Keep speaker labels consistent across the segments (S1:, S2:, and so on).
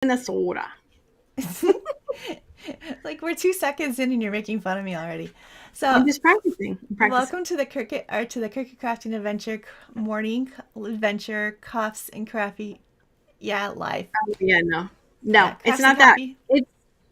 S1: Minnesota.
S2: Like we're 2 seconds in and you're making fun of me already. So
S1: I'm just practicing. I'm practicing.
S2: welcome to the Cricut Crafting Adventure morning adventure cuffs and crafty life.
S1: Yeah, no.
S2: Yeah,
S1: No, it's
S2: crafts and
S1: not that.
S2: coffee.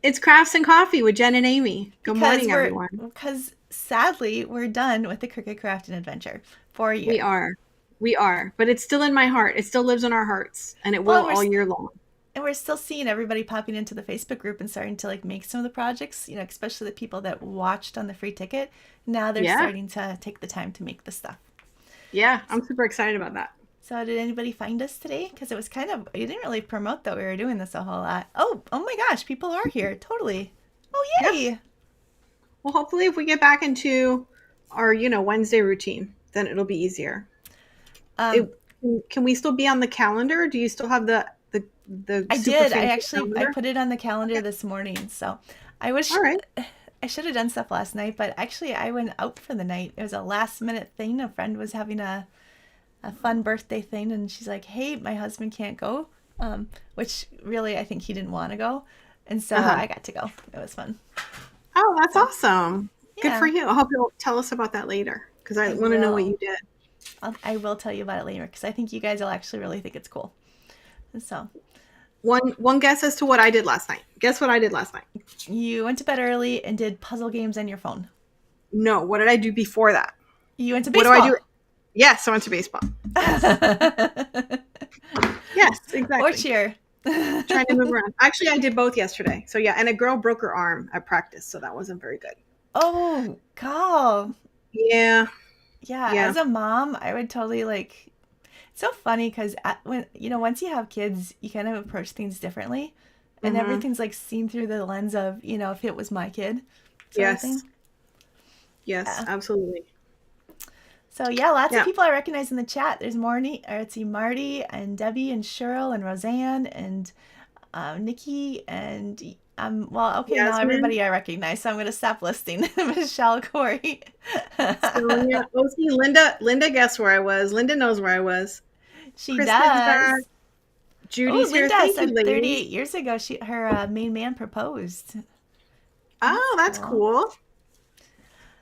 S1: It's crafts and coffee with Jen and Amy. Good
S2: Because
S1: morning,
S2: we're
S1: everyone.
S2: because sadly we're done with the Cricut Crafting Adventure for a
S1: We
S2: year.
S1: are. We are. But it's still in my heart. It still lives in our hearts. And it
S2: Well,
S1: will all year long.
S2: and we're still seeing everybody popping into the Facebook group and starting to like make some of the projects, especially the people that watched on the free ticket. Now they're
S1: Yeah.
S2: starting to take the time to make the stuff.
S1: Yeah. I'm super excited about that.
S2: So did anybody find us today? Because it was kind of, you didn't really promote that we were doing this a whole lot. Oh my gosh, people are here. Totally. Oh,
S1: Yeah.
S2: yay.
S1: Well, hopefully if we get back into our, Wednesday routine, then it'll be easier.
S2: Um,
S1: It, can we still be on the calendar? Do you still have the
S2: I
S1: super
S2: did.
S1: fancy
S2: I
S1: calendar?
S2: put it on the calendar
S1: Okay.
S2: this morning. So I wish
S1: All right.
S2: I should have done stuff last night, but actually I went out for the night. It was a last minute thing. A friend was having a fun birthday thing and she's like, hey, my husband can't go. Which really I think he didn't want to go. And so
S1: Uh-huh.
S2: I got to go. It was fun.
S1: Oh, that's
S2: So
S1: awesome. Good for
S2: yeah,
S1: you. I hope you'll tell us about that later because I
S2: I
S1: want to know what
S2: will.
S1: you did.
S2: I will tell you about it later because I think you guys will actually really think it's cool. So,
S1: One guess as to what I did last night. Guess what I did last night?
S2: you went to bed early and did puzzle games on your phone.
S1: No, what did I do before that?
S2: You went to
S1: What do I do?
S2: baseball.
S1: Yes, I went to baseball. Yes. Yes,
S2: Or
S1: exactly.
S2: cheer.
S1: Trying to move around. Actually, I did both yesterday. So yeah, and a girl broke her arm at practice, so that wasn't very good.
S2: Oh, God.
S1: Yeah,
S2: Yeah,
S1: yeah.
S2: as a mom, I would totally like. It's so funny because when once you have kids, you kind of approach things differently, and
S1: Mhm.
S2: everything's like seen through the lens of if it was my kid, sort of
S1: Yes.
S2: thing.
S1: Yes,
S2: Yeah.
S1: absolutely.
S2: So yeah, lots of
S1: Yeah.
S2: people I recognize in the chat. There's Marty and Debbie and Cheryl and Roseanne and Nikki and well, okay, now
S1: Yasmin,
S2: everybody I recognize, so I'm gonna stop listing. Michelle, Corey.
S1: Sonia. Oh, see, Linda guessed where I was. Linda knows where I was.
S2: She
S1: Kristen's back.
S2: does. Oh,
S1: Judy's here.
S2: Linda
S1: Thank you,
S2: said
S1: ladies.
S2: 38 years ago her main man proposed. That's
S1: Oh, that's
S2: cool.
S1: cool.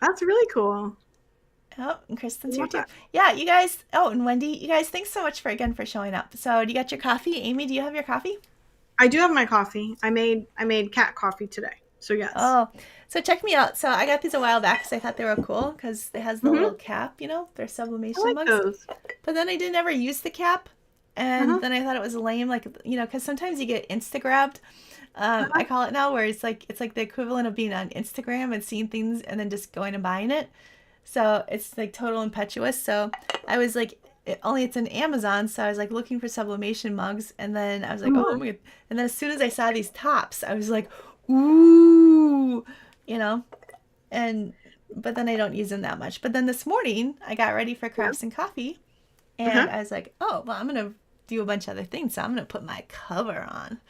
S1: That's really cool.
S2: Oh, and
S1: I
S2: Kristen's here
S1: love
S2: too.
S1: that.
S2: Yeah, you guys. Oh, and Wendy, you guys, thanks so much for showing up. So, do you got your coffee? Amy, do you have your coffee?
S1: I do have my coffee. I made cat coffee today. So yes.
S2: Oh, so check me out. So I got these a while back because I thought they were cool because it has the little
S1: Mhm.
S2: cap, they're
S1: I
S2: sublimation
S1: like
S2: mugs.
S1: those.
S2: But then I didn't ever use the cap, and
S1: Uh-huh.
S2: then I thought it was lame, like because sometimes you get Insta grabbed. I
S1: Uh-huh.
S2: call it now, where it's like the equivalent of being on Instagram and seeing things and then just going and buying it. So it's like total impetuous. So I was like, only it's in Amazon. So I was like looking for sublimation mugs, and then I was like, oh
S1: Mhm.
S2: my god. And then as soon as I saw these tops, I was like, ooh, you know. And but then I don't use them that much. But then this morning I got ready for
S1: Yeah.
S2: crafts and coffee, and
S1: Uh-huh.
S2: I was like, oh well, I'm gonna do a bunch of other things. So I'm gonna put my cover on.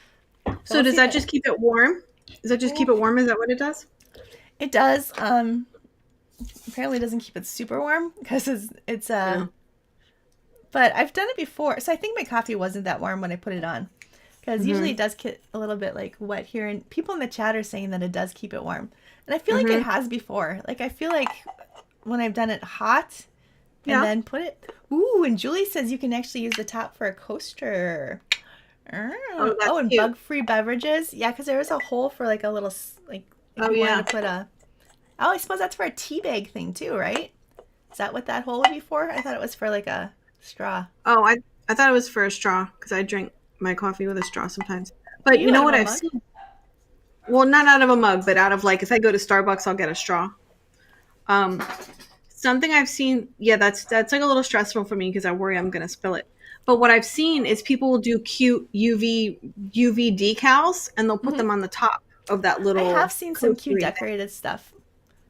S2: So
S1: So
S2: we'll
S1: does
S2: see if
S1: that just keep it warm? Does that just keep
S2: it.
S1: it warm? Is that what it does?
S2: It does. Apparently doesn't keep it super warm because
S1: Yeah.
S2: but I've done it before, so I think my coffee wasn't that warm when I put it on. Because usually it
S1: Mhm.
S2: does get a little bit like wet here, and people in the chat are saying that it does keep it warm, and I feel like it
S1: Mhm.
S2: has before. Like I feel like when I've done it hot and
S1: Yeah.
S2: then put it. Ooh, and Julie says you can actually use the top for a coaster.
S1: Oh,
S2: Oh,
S1: that's
S2: and
S1: cute.
S2: bug-free beverages. Yeah, because there was a hole for like a little like if
S1: Oh
S2: you wanted
S1: yeah.
S2: to put a. Oh, I suppose that's for a tea bag thing too, right? Is that what that hole would be for? I thought it was for like a straw.
S1: Oh, I thought it was for a straw because I drink my coffee with a straw sometimes.
S2: Do
S1: But you
S2: you
S1: know
S2: out of
S1: what
S2: a
S1: I've
S2: mug?
S1: seen? Well, not out of a mug, but out of like if I go to Starbucks, I'll get a straw. Um, Something I've seen, yeah, that's like a little stressful for me because I worry I'm gonna spill it. But what I've seen is people will do cute UV decals and they'll put
S2: Hmm.
S1: them on the top of that
S2: I have
S1: little
S2: seen some cute
S1: coastery thing.
S2: decorated stuff.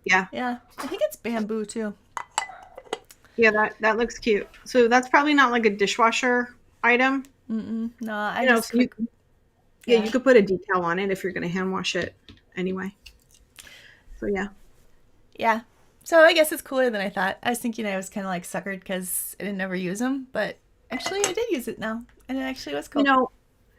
S1: Yeah,
S2: Yeah, I think it's bamboo too.
S1: yeah, that looks cute. So that's probably not like a dishwasher item,
S2: Mm-mm. No, I
S1: you know.
S2: just
S1: So you,
S2: quick.
S1: yeah,
S2: Yeah,
S1: you could put a decal on it if you're gonna hand wash it anyway. So yeah,
S2: yeah. So I guess it's cooler than I thought. I was thinking I was kind of like suckered because I didn't ever use them, but actually I did use it now, and it actually was
S1: you
S2: cool.
S1: know,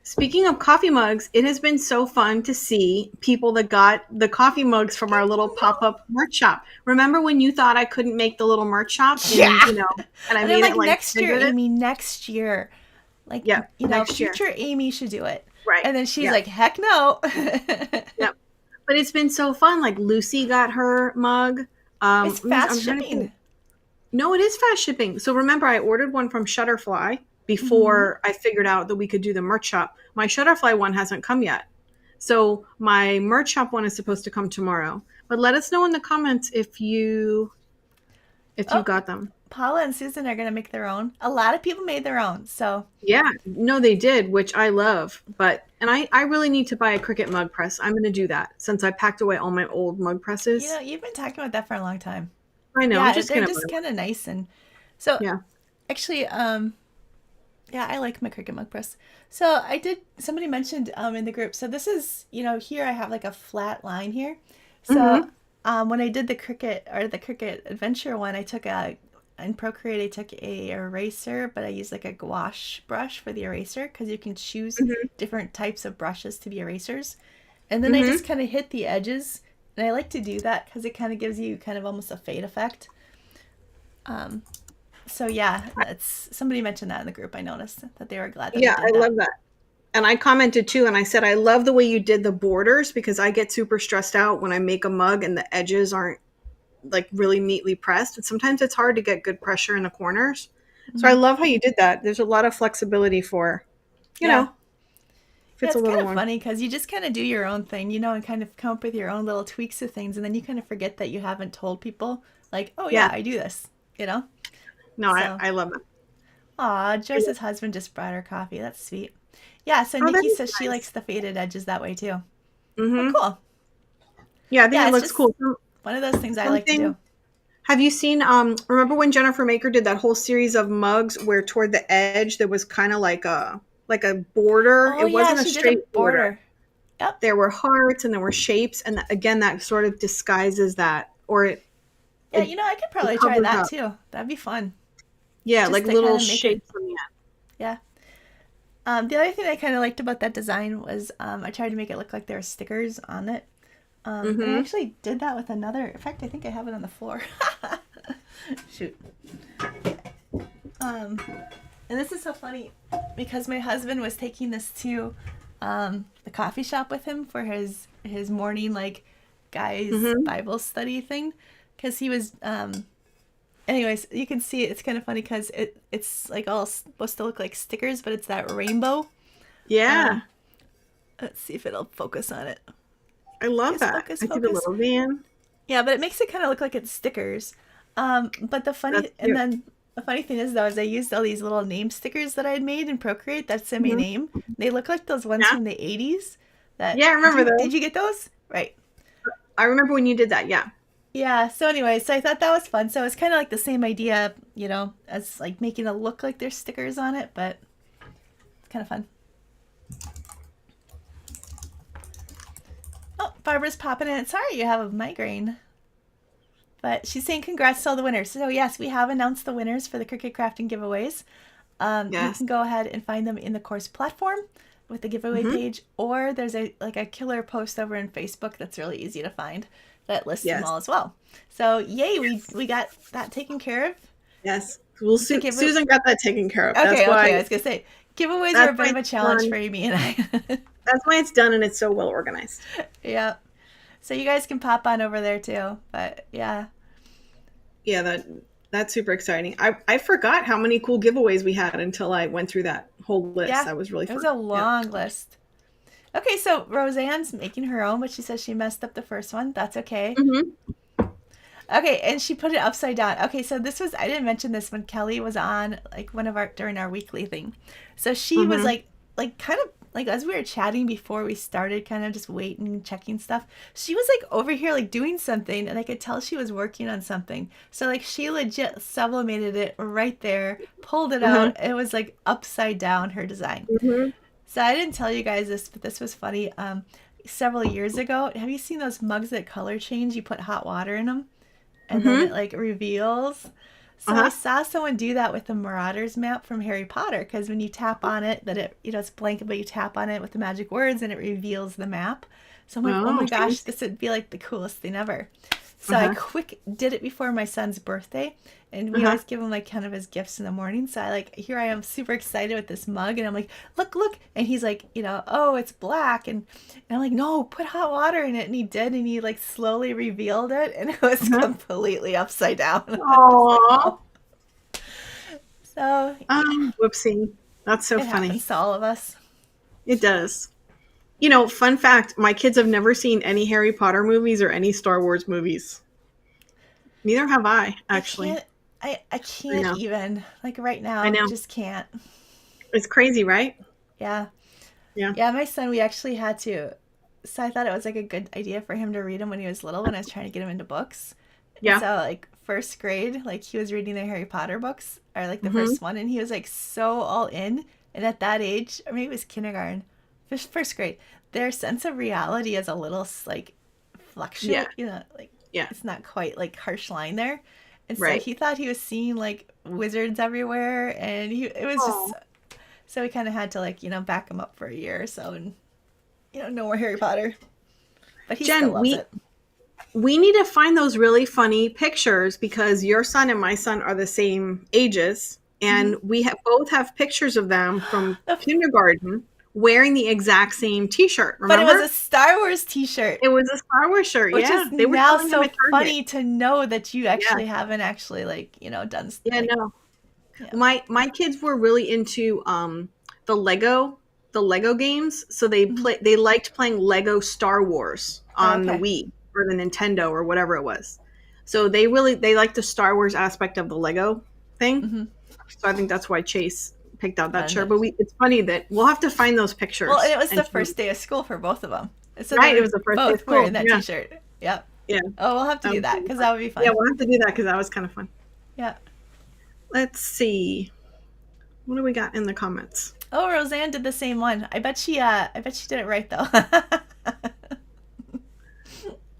S1: Speaking of coffee mugs, it has been so fun to see people that got the coffee mugs from our little pop-up merch shop. Remember when you thought I couldn't make the little merch shop
S2: Yeah.
S1: and I
S2: And they're
S1: made
S2: like,
S1: it like
S2: next
S1: 10
S2: year,
S1: minutes?
S2: Amy, next year. Like,
S1: Yeah, next year.
S2: future Amy should do it.
S1: Right.
S2: And then she's
S1: Yeah.
S2: like, heck no.
S1: Yeah. But it's been so fun. Like Lucy got her mug.
S2: It's fast
S1: I'm trying to
S2: shipping.
S1: think. No, it is fast shipping. So remember, I ordered one from Shutterfly
S2: Mm-hmm.
S1: before I figured out that we could do the merch shop. My Shutterfly one hasn't come yet. So my merch shop one is supposed to come tomorrow. But let us know in the comments if you
S2: Oh,
S1: got them.
S2: Paula and Susan are going to make their own. A lot of people made their own. So,
S1: Yeah, no, they did, which I love. And I really need to buy a Cricut mug press. I'm going to do that since I packed away all my old mug presses.
S2: you've been talking about that for a long time.
S1: I know. I'm
S2: Yeah,
S1: just
S2: they're
S1: going to
S2: just
S1: buy one.
S2: kind of nice. And so,
S1: Yeah.
S2: actually, yeah, I like my Cricut mug press. So somebody mentioned in the group. So this is, here I have like a flat line here. So
S1: Mm-hmm.
S2: when I did the Cricut Adventure one, in Procreate, I took a eraser, but I used like a gouache brush for the eraser because you can choose
S1: Mm-hmm.
S2: different types of brushes to be erasers. And then I
S1: Mm-hmm.
S2: just kind of hit the edges. And I like to do that because it kind of gives you kind of almost a fade effect. So yeah, that's somebody mentioned that in the group. I noticed that they were glad that I
S1: Yeah,
S2: did
S1: I
S2: that.
S1: love that. And I commented too, and I said, I love the way you did the borders because I get super stressed out when I make a mug and the edges aren't like really neatly pressed. And sometimes it's hard to get good pressure in the corners. So I
S2: Hmm.
S1: love how you did that. There's a lot of flexibility for, you
S2: Yeah.
S1: know, if
S2: Yeah,
S1: it's a
S2: it's kind
S1: little
S2: of
S1: one.
S2: funny because you just kind of do your own thing, and kind of come up with your own little tweaks of things, and then you kind of forget that you haven't told people, like, oh yeah,
S1: Yeah.
S2: I do this.
S1: No,
S2: So,
S1: I love it.
S2: aw, Joyce's husband just brought her coffee. That's sweet. Yeah, so
S1: Oh, that
S2: Nikki
S1: is
S2: says she likes
S1: nice.
S2: the faded edges that way too. Oh,
S1: Mm-hmm.
S2: cool.
S1: Yeah, I think
S2: Yeah,
S1: it
S2: it's
S1: looks
S2: just
S1: cool.
S2: one of those things I like to
S1: Something.
S2: do.
S1: Have you seen remember when Jennifer Maker did that whole series of mugs where toward the edge there was kind of like a border.
S2: Oh
S1: It
S2: yeah,
S1: wasn't a
S2: she did a
S1: straight border.
S2: border. Yep.
S1: There were hearts and there were shapes and again that sort of disguises that or
S2: Yeah,
S1: it,
S2: I could
S1: it
S2: probably try
S1: covers
S2: that
S1: up.
S2: too. That'd be fun.
S1: Yeah,
S2: Just
S1: like
S2: to kind
S1: little
S2: of make it.
S1: shapes on the end.
S2: Yeah. The other thing I kind of liked about that design was I tried to make it look like there were stickers on it. And I
S1: Mm-hmm.
S2: actually did that with another. In fact, I think I have it on the floor. Shoot. Um, and this is so funny because my husband was taking this to the coffee shop with him for his morning like guys
S1: Mm-hmm.
S2: Bible study thing because he was anyways, you can see it's kind of funny because it's like all supposed to look like stickers, but it's that rainbow.
S1: Yeah,
S2: Um, let's see if it'll focus on it.
S1: I love
S2: Focus,
S1: that.
S2: focus,
S1: I see the
S2: focus.
S1: little van.
S2: Yeah, but it makes it kind of look like it's stickers. But
S1: That's cute.
S2: the funny thing is though, is I used all these little name stickers that I had made in Procreate that said my
S1: Mm-hmm.
S2: name. They look like those ones
S1: Yeah,
S2: from the '80s. That
S1: yeah, I remember
S2: did
S1: those.
S2: you get those? Right.
S1: I remember when you did that. Yeah.
S2: Yeah. So anyway, so I thought that was fun. So it's kind of like the same idea, as like making it look like there's stickers on it, but it's kind of fun. Oh, Barbara's popping in. Sorry you have a migraine. But she's saying congrats to all the winners. So yes, we have announced the winners for the Cricut Crafting giveaways. You
S1: Yes.
S2: can go ahead and find them in the course platform with the giveaway
S1: Mm-hmm.
S2: page, or there's a killer post over in Facebook that's really easy to find that lists them
S1: Yes.
S2: all as well. So yay, we
S1: Yes.
S2: we got that taken care of.
S1: Yes. Well,
S2: The give
S1: Susan got that taken care of.
S2: Okay, okay. I was gonna say giveaways are a
S1: That's
S2: bit
S1: why
S2: of a
S1: it's
S2: challenge
S1: done.
S2: for Amy and I.
S1: That's why it's done and it's so well organized.
S2: Yeah. So you guys can pop on over there too. But yeah.
S1: Yeah, that's super exciting. I forgot how many cool giveaways we had until I went through that whole list.
S2: Yeah.
S1: That was really
S2: It was
S1: fun.
S2: a
S1: Yeah.
S2: long list. Okay, so Roseanne's making her own, but she says she messed up the first one. That's okay.
S1: Mm-hmm.
S2: Okay, and she put it upside down. Okay, so I didn't mention this when Kelly was on like during our weekly thing. So she was
S1: Mm-hmm.
S2: like kind of like as we were chatting before we started, kind of just waiting, checking stuff. She was like over here like doing something, and I could tell she was working on something. So like she legit sublimated it right there, pulled it
S1: Mm-hmm.
S2: out. It was like upside down her design.
S1: Mm-hmm.
S2: So I didn't tell you guys this, but this was funny. Several years ago, have you seen those mugs that color change? You put hot water in them, and then
S1: Mm-hmm.
S2: it like reveals. So I
S1: Uh-huh.
S2: saw someone do that with the Marauders map from Harry Potter, because when you tap on it, that it, it's blank, but you tap on it with the magic words and it reveals the map. So I'm like, oh
S1: Oh,
S2: my gosh,
S1: fancy.
S2: this would be like the coolest thing ever. So I
S1: Uh-huh.
S2: quick did it before my son's birthday, and we
S1: Uh-huh.
S2: always give him like kind of his gifts in the morning. So I like, here I am super excited with this mug, and I'm like, look, look, and he's like, oh, it's black, and I'm like, no, put hot water in it, and he did, and he like slowly revealed it, and it was
S1: Uh-huh.
S2: completely upside down. I was like,
S1: Aw.
S2: oh. So yeah,
S1: Whoopsie. That's so
S2: it
S1: funny.
S2: happens to all of us.
S1: It does. Fun fact, my kids have never seen any Harry Potter movies or any Star Wars movies. Neither have I,
S2: I
S1: actually.
S2: can't. I
S1: I
S2: can't
S1: know.
S2: even, like, right
S1: I
S2: now,
S1: know.
S2: just can't.
S1: It's crazy, right?
S2: Yeah.
S1: Yeah.
S2: Yeah, my son, we actually had to. So I thought it was like a good idea for him to read them when he was little, when I was trying to get him into books. And
S1: Yeah.
S2: so, like, first grade, like, he was reading the Harry Potter books, or like the
S1: Hmm.
S2: first one, and he was like so all in. And at that age, or maybe it was kindergarten, first grade, their sense of reality is a little like
S1: Yeah.
S2: fluctuate, like
S1: Yeah.
S2: it's not quite like harsh line there. And so
S1: Right.
S2: he thought he was seeing like wizards everywhere, and it was just,
S1: Oh.
S2: so we kind of had to like, back him up for a year or so, and no more Harry Potter. But he still
S1: Jen,
S2: loves
S1: we
S2: it.
S1: we need to find those really funny pictures because your son and my son are the same ages,
S2: Hmm.
S1: and we both have pictures of them from kindergarten wearing the exact same T-shirt.
S2: But it was a
S1: Remember?
S2: Star Wars T-shirt,
S1: It was a Star Wars shirt.
S2: which
S1: Yeah,
S2: is
S1: they were
S2: now
S1: selling them
S2: so
S1: at Target.
S2: funny to know that you
S1: Yeah,
S2: actually haven't actually like, done
S1: yeah,
S2: like,
S1: no.
S2: yeah.
S1: My kids were really into the Lego games, so
S2: Hmm.
S1: they liked playing Lego Star Wars on the
S2: Okay.
S1: Wii or the Nintendo or whatever it was. So they liked the Star Wars aspect of the Lego thing.
S2: Hmm.
S1: So I think that's why Chase picked out that
S2: And
S1: shirt. But it's funny that we'll have to find those
S2: well, and
S1: pictures
S2: it was the
S1: and show you.
S2: first day of school for both of them, so they
S1: Right, it
S2: were
S1: was the first day of
S2: both
S1: school.
S2: wearing that
S1: Yeah,
S2: T-shirt. Yep.
S1: yeah,
S2: Oh, we'll have to
S1: that
S2: do
S1: was
S2: that
S1: really
S2: because
S1: fun.
S2: that would be
S1: Yeah,
S2: fun.
S1: we'll have to do that because that was kind of fun.
S2: Yeah.
S1: Let's see. What do we got in the comments?
S2: Oh, Roseanne did the same one. I bet she did it right though.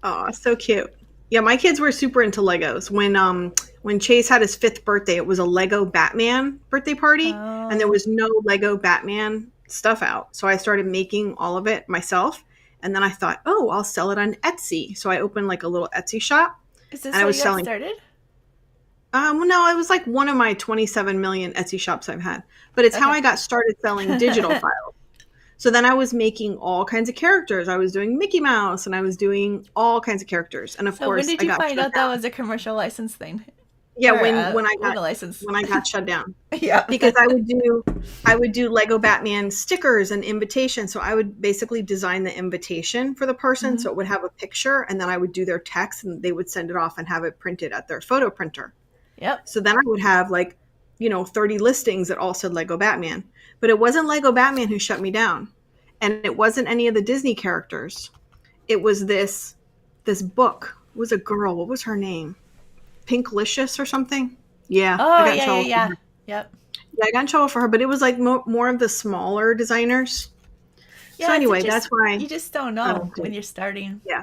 S1: Oh, so cute. Yeah, my kids were super into Legos. When Chase had his 5th birthday, it was a Lego Batman birthday party, and there
S2: Oh.
S1: was no Lego Batman stuff out. So I started making all of it myself, and then I thought, oh, I'll sell it on Etsy. So I opened like a little Etsy shop,
S2: Is
S1: and
S2: this
S1: I
S2: how
S1: was
S2: you got
S1: selling.
S2: started?
S1: Well, no, it was like one of my 27 million Etsy shops I've had, but it's how
S2: Okay.
S1: I got started selling digital files. So then I was making all kinds of characters. I was doing Mickey Mouse and I was doing all kinds of characters. And of
S2: So when
S1: course,
S2: did
S1: I
S2: you
S1: got
S2: find
S1: shut
S2: out that
S1: down.
S2: was a commercial license thing,
S1: Yeah,
S2: or
S1: when
S2: a license?
S1: I got shut down
S2: Yeah.
S1: because I would do Lego Batman stickers and invitations. So I would basically design the invitation for the person
S2: Hmm.
S1: so it would have a picture and then I would do their text and they would send it off and have it printed at their photo printer.
S2: Yep.
S1: So then I would have like, 30 listings that all said Lego Batman. But it wasn't Lego Batman who shut me down. And it wasn't any of the Disney characters. It was this book. It was a girl. What was her name? Pinklicious or something? Yeah, I
S2: Oh,
S1: got in
S2: yeah, yeah,
S1: trouble for
S2: yeah.
S1: her.
S2: Yep.
S1: Yeah, I got in trouble for her, but it was like more of the smaller designers. So
S2: Yeah, it's
S1: anyway,
S2: just
S1: that's why
S2: you just don't
S1: I
S2: know
S1: don't do
S2: when
S1: it.
S2: you're starting.
S1: Yeah.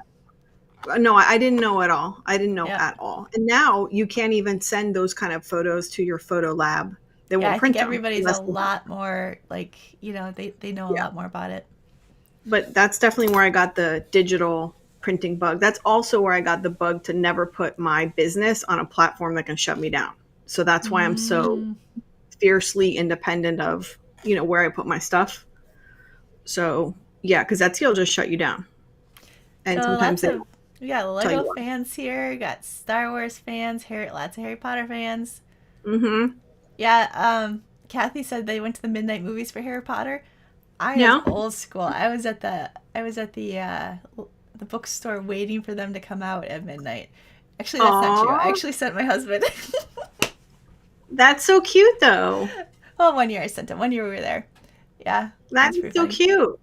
S1: No, I didn't know at all. I didn't know
S2: Yep.
S1: at all. And now you can't even send those kind of photos to your photo lab. They
S2: Yeah,
S1: won't
S2: I think
S1: print them
S2: everybody's a
S1: unless they have.
S2: lot more like, they know a
S1: Yeah.
S2: lot more about it.
S1: But that's definitely where I got the digital printing bug. That's also where I got the bug to never put my business on a platform that can shut me down. So that's why I'm so
S2: Mm.
S1: fiercely independent of, where I put my stuff. So, yeah, because Etsy will just shut you down. And
S2: So
S1: sometimes
S2: lots
S1: they
S2: of
S1: don't
S2: we got
S1: tell you
S2: Lego
S1: why.
S2: fans here, got Star Wars fans, lots of Harry Potter fans.
S1: Mm-hmm.
S2: Yeah, Kathy said they went to the midnight movies for Harry Potter. I was
S1: Yeah.
S2: old school. I was at the bookstore waiting for them to come out at midnight. Actually, that's not true. I
S1: Aw.
S2: actually sent my husband.
S1: That's so cute, though.
S2: Well, 1 year I sent him. 1 year we were there. Yeah,
S1: That
S2: that's
S1: is
S2: pretty
S1: so
S2: funny.
S1: cute.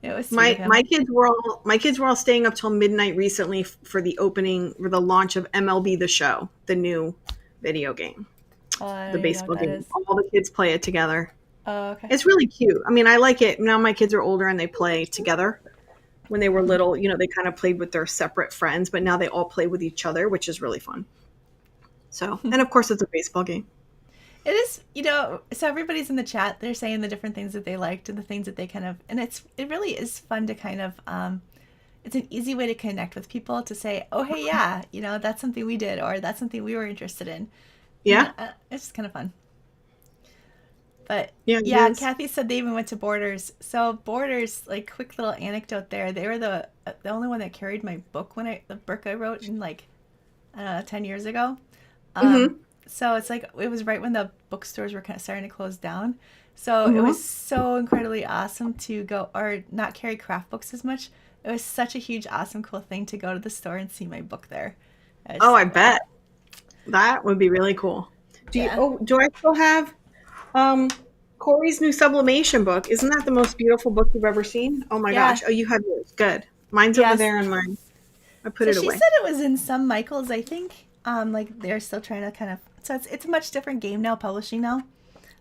S2: It was sweet of
S1: My
S2: him.
S1: my kids were all staying up till midnight recently for the launch of MLB The Show, the new video game,
S2: Oh, I
S1: the
S2: don't even know what
S1: baseball
S2: that
S1: game.
S2: is.
S1: All the kids play it together.
S2: Oh, okay.
S1: It's really cute. I mean, I like it. Now my kids are older and they play together. When they were
S2: Mhm.
S1: little, they kind of played with their separate friends, but now they all play with each other, which is really fun. So, and of course, it's a baseball game.
S2: It is, so everybody's in the chat. They're saying the different things that they liked and the things that they kind of, and it really is fun to kind of, it's an easy way to connect with people to say, oh, hey, yeah, that's something we did, or that's something we were interested in.
S1: Yeah.
S2: It's just kind of fun. But
S1: Yeah,
S2: yeah,
S1: it is.
S2: Kathy said they even went to Borders. So Borders, like quick little anecdote there. They were the only one that carried my book the book I wrote in like I don't know 10 years ago.
S1: Mm-hmm.
S2: So it's like it was right when the bookstores were kind of starting to close down. So it
S1: Mm-hmm.
S2: was so incredibly awesome to go or not carry craft books as much. It was such a huge, awesome, cool thing to go to the store and see my book there. I was
S1: Oh,
S2: just
S1: I
S2: like, wow.
S1: bet that would be really cool.
S2: Yeah.
S1: Do I still have um Cori's new sublimation book? Isn't that the most beautiful book you've ever seen? Oh my
S2: Yeah.
S1: gosh. Oh, you have yours. Good. Mine's over
S2: Yes.
S1: there and mine. I put
S2: So
S1: it
S2: she
S1: away.
S2: said it was in some Michaels, I think. Like they're still trying to kind of. So it's a much different game now, publishing now,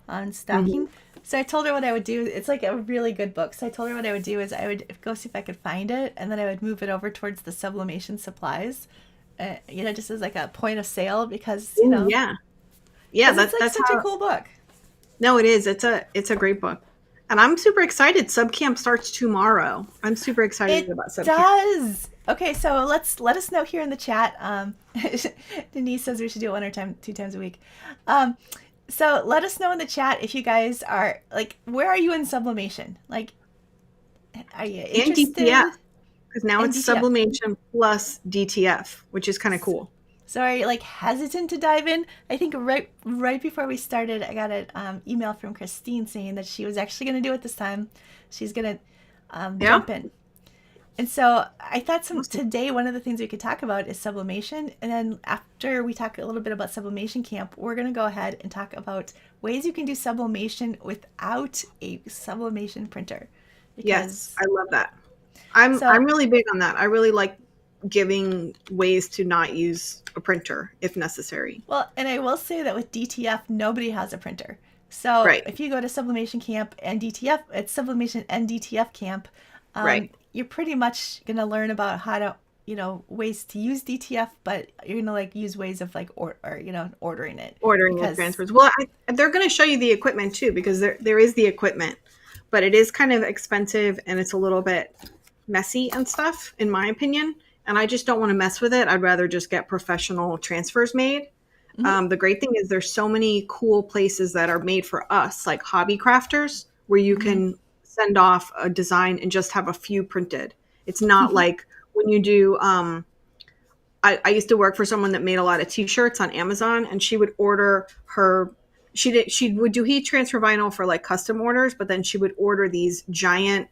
S2: on
S1: Mm-hmm.
S2: stocking. So I told her what I would do. It's like a really good book. So I told her what I would do is I would go see if I could find it, and then I would move it over towards the sublimation supplies. Just as like a point of sale because
S1: Ooh, yeah. Yeah,
S2: it's like
S1: that's
S2: such a
S1: how.
S2: cool book.
S1: No, it is. It's a great book. And I'm super excited. Sub camp starts tomorrow. I'm super excited
S2: It
S1: about sub camp.
S2: does. Okay, so let us know here in the chat. Denise says we should do it 2 times a week. Um, so let us know in the chat if you guys are like, where are you in sublimation? Like, are you
S1: And DTF,
S2: interested
S1: because now
S2: in
S1: it's
S2: DTF?
S1: sublimation plus DTF, which is kind of cool.
S2: So are you like hesitant to dive in? I think right before we started, I got an email from Christine saying that she was actually going to do it this time. She's going to
S1: Yeah.
S2: jump in. And so I thought
S1: Awesome.
S2: today one of the things we could talk about is sublimation, and then after we talk a little bit about sublimation camp, we're going to go ahead and talk about ways you can do sublimation without a sublimation printer.
S1: Yes,
S2: Because
S1: I love that. I'm
S2: so
S1: really big on that. I really like giving ways to not use a printer if necessary.
S2: well, and I will say that with DTF, nobody has a printer. So
S1: Right.
S2: if you go to sublimation camp and DTF, it's sublimation and DTF camp.
S1: Right.
S2: You're pretty much gonna learn about how to ways to use DTF, but you're gonna like use ways of like ordering it
S1: Ordering the
S2: because
S1: transfers. Well, they're going to show you the equipment too, because there is the equipment, but it is kind of expensive and it's a little bit messy and stuff, in my opinion. And I just don't want to mess with it. I'd rather just get professional transfers made.
S2: mhm,
S1: The great thing is there's so many cool places that are made for us, like hobby crafters, where you
S2: mhm.
S1: can send off a design and just have a few printed. It's not like when you do. I used to work for someone that made a lot of T-shirts on Amazon, and she would order her. She would do heat transfer vinyl for like custom orders, but then she would order these giant.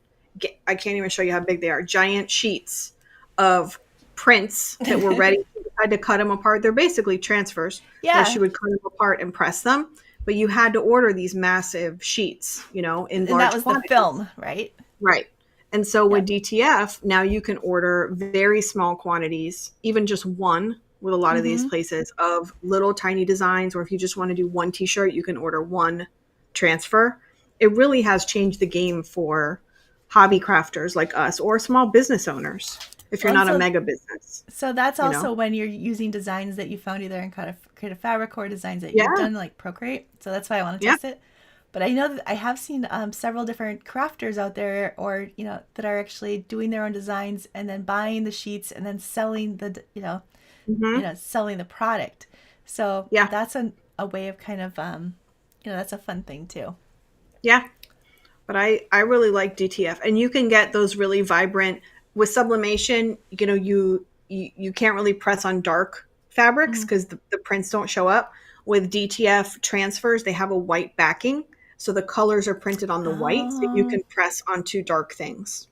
S1: I can't even show you how big they are. Giant sheets of prints that were ready. She had to cut them apart. They're basically transfers where she
S2: Yeah,
S1: would cut them apart and press them. But you had to order these massive sheets, in
S2: and that
S1: large
S2: was the
S1: quantities.
S2: film, right?
S1: Right. And so with
S2: Yep.
S1: DTF, now you can order very small quantities, even just one with a lot of these
S2: Mm-hmm.
S1: places of little tiny designs. Or if you just want to do one t shirt, you can order one transfer. It really has changed the game for hobby crafters like us or small business owners if you're
S2: Well, and
S1: not a
S2: so
S1: mega business,
S2: that's
S1: you know?
S2: also when you're using designs that you found either in kind of Creative Fabric or designs that you've
S1: Yeah.
S2: done like Procreate. So that's why I want to
S1: Yeah.
S2: test it. But I know that I have seen several different crafters out there, or that are actually doing their own designs and then buying the sheets and then selling
S1: Hmm.
S2: selling the product. So
S1: Yeah.
S2: that's a way of kind of that's a fun thing too.
S1: Yeah. But I really like DTF, and you can get those really vibrant with sublimation. You can't really press on dark fabrics
S2: Mm-hmm.
S1: because the prints don't show up. With DTF transfers, they have a white backing, so the colors are printed on the white, so you
S2: Oh,
S1: can press onto dark things,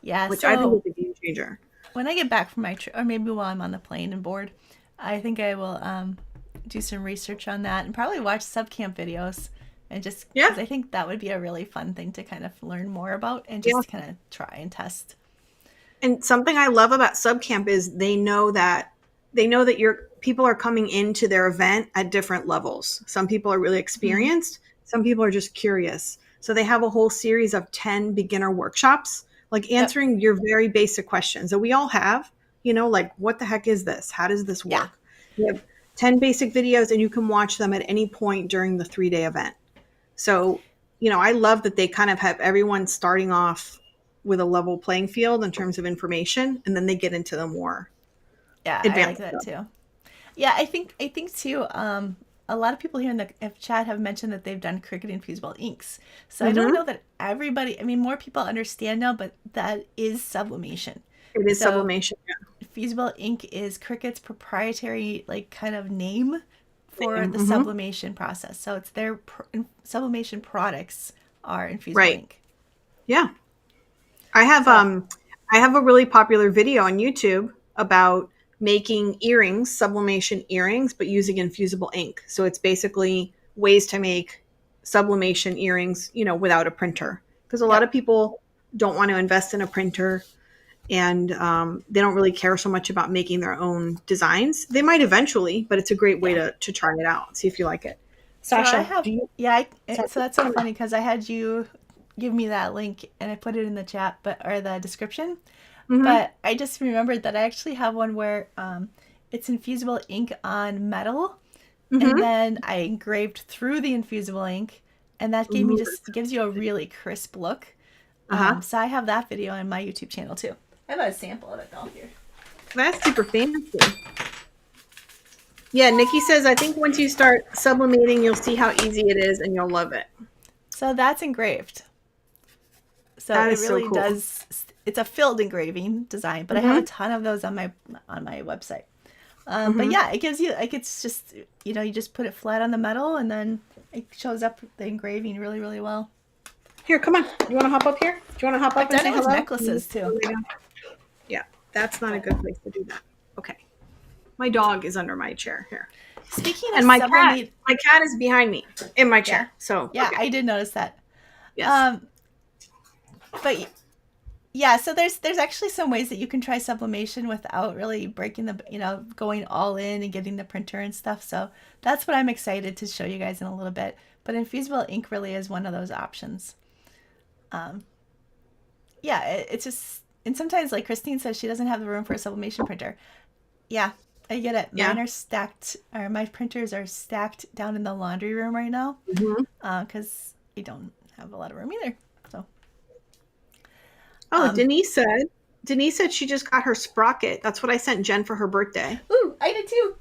S2: yeah.
S1: which I think
S2: So
S1: is a game changer.
S2: when I get back from my trip, or maybe while I'm on the plane and bored, I think I will do some research on that and probably watch subcamp videos and just
S1: Yeah.
S2: because I think that would be a really fun thing to kind of learn more about and
S1: Yeah.
S2: just kind of try and test.
S1: And something I love about subcamp is they know that your people are coming into their event at different levels. Some people are really
S2: Mm-hmm.
S1: experienced, some people are just curious. So they have a whole series of 10 beginner workshops, like
S2: Yep.
S1: answering your very basic questions that we all have, like what the heck is this? How does this
S2: Yeah.
S1: work? We have 10 basic videos, and you can watch them at any point during the 3-day event. So, I love that they kind of have everyone starting off with a level playing field in terms of information, and then they get into the more
S2: Yeah, I like
S1: advanced
S2: that
S1: stuff.
S2: too. Yeah, I think too. A lot of people here in the chat have mentioned that they've done Cricut infusible inks. So I don't
S1: Mm-hmm.
S2: know that everybody. I mean, more people understand now, but that is sublimation.
S1: It is
S2: So
S1: sublimation.
S2: fusible ink is Cricut's proprietary like kind of name
S1: Yeah.
S2: for the
S1: Mm-hmm.
S2: sublimation process. So it's their sublimation products are infusible
S1: Right.
S2: ink.
S1: Yeah. I have
S2: So
S1: um I have a really popular video on YouTube about making earrings, sublimation earrings, but using infusible ink. So it's basically ways to make sublimation earrings, without a printer. Because a lot
S2: yep.
S1: of people don't want to invest in a printer, and they don't really care so much about making their own designs. They might eventually, but it's a great way
S2: Yeah.
S1: to try it out, see if you like it.
S2: So I
S1: Sasha,
S2: have,
S1: do you?
S2: yeah,
S1: Sorry,
S2: so that's so
S1: come here.
S2: funny because I had you give me that link and I put it in the chat, or the description.
S1: Mm-hmm.
S2: But I just remembered that I actually have one where it's infusible ink on metal, and
S1: Mm-hmm.
S2: then I engraved through the infusible ink, and that gave me
S1: Ooh.
S2: just gives you a really crisp look.
S1: Uh-huh.
S2: So I have that video on my YouTube channel too. I have a sample of it though here.
S1: That's super fancy. Yeah, Nikki says, I think once you start sublimating, you'll see how easy it is and you'll love it.
S2: So that's engraved. So
S1: That
S2: it
S1: is so
S2: really
S1: cool.
S2: does. It's a filled engraving design, but I have a
S1: Mm-hmm.
S2: ton of those on my website. But
S1: Mm-hmm.
S2: yeah, it gives you like it's just you just put it flat on the metal and then it shows up the engraving really really well.
S1: Here, come on. You want to hop up here? Do you want to hop
S2: I've
S1: up and
S2: done
S1: say
S2: it with
S1: hello?
S2: necklaces too.
S1: Yeah, that's not a good place to do that. Okay. My dog is under my chair here.
S2: Speaking of
S1: And
S2: sublimate,
S1: my cat is behind me in my
S2: yeah,
S1: chair. So,
S2: yeah,
S1: okay.
S2: I did notice that.
S1: Yes.
S2: Um, but yeah, so there's actually some ways that you can try sublimation without really breaking going all in and getting the printer and stuff. So that's what I'm excited to show you guys in a little bit. But infusible ink really is one of those options. Um, yeah, it's just, and sometimes like Christine says she doesn't have the room for a sublimation printer. Yeah, I get it.
S1: Yeah.
S2: Mine are stacked, or my printers are stacked down in the laundry room right now
S1: Mm-hmm.
S2: because I don't have a lot of room either. So,
S1: Oh,
S2: um,
S1: Denise said she just got her sprocket. That's what I sent Jen for her birthday.
S2: ooh, I did too.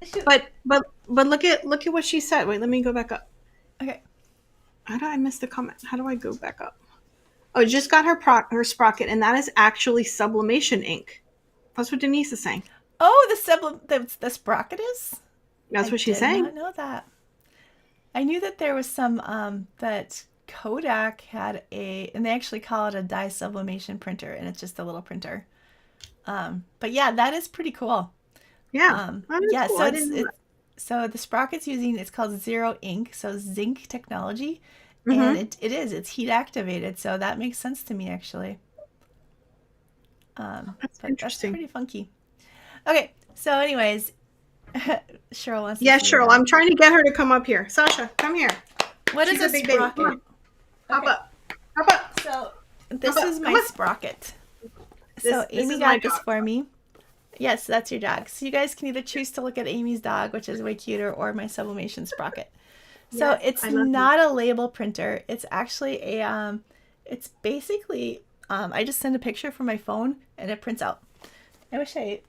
S2: Shoot.
S1: But look at what she said. Wait, let me go back up.
S2: Okay.
S1: How do I miss the comment? How do I go back up? Oh, just got her sprocket, and that is actually sublimation ink. That's what Denise is saying.
S2: Oh, the sprocket is?
S1: That's
S2: I
S1: what she's
S2: did
S1: saying.
S2: not know that. I knew that there was some that Kodak had and they actually call it a dye sublimation printer, and it's just a little printer. But yeah, that is pretty cool.
S1: Yeah, that is
S2: Yeah,
S1: cool.
S2: so
S1: I didn't know
S2: so the sprocket's it's called Zero Ink, so zinc technology,
S1: that.
S2: and
S1: Mm-hmm.
S2: it's heat activated, so that makes sense to me actually.
S1: That's
S2: But that's
S1: interesting.
S2: pretty funky. Okay, so anyways, Cheryl wants to
S1: Yeah,
S2: see your
S1: Cheryl,
S2: dog.
S1: I'm trying to get her to come up here. Sasha, come here.
S2: What is
S1: She's
S2: a
S1: a big baby. Come
S2: sprocket?
S1: on, hop
S2: Okay,
S1: up, hop up,
S2: so
S1: hop
S2: this
S1: up.
S2: is
S1: Come
S2: my
S1: on.
S2: sprocket. So
S1: This
S2: Amy
S1: is my
S2: got this
S1: dog.
S2: for me. Yes, that's your dog. So you guys can either choose to look at Amy's dog, which is way cuter, or my sublimation sprocket. So
S1: Yes,
S2: it's
S1: I love you.
S2: not a label printer. It's actually it's basically I just send a picture from my phone and it prints out. I wish I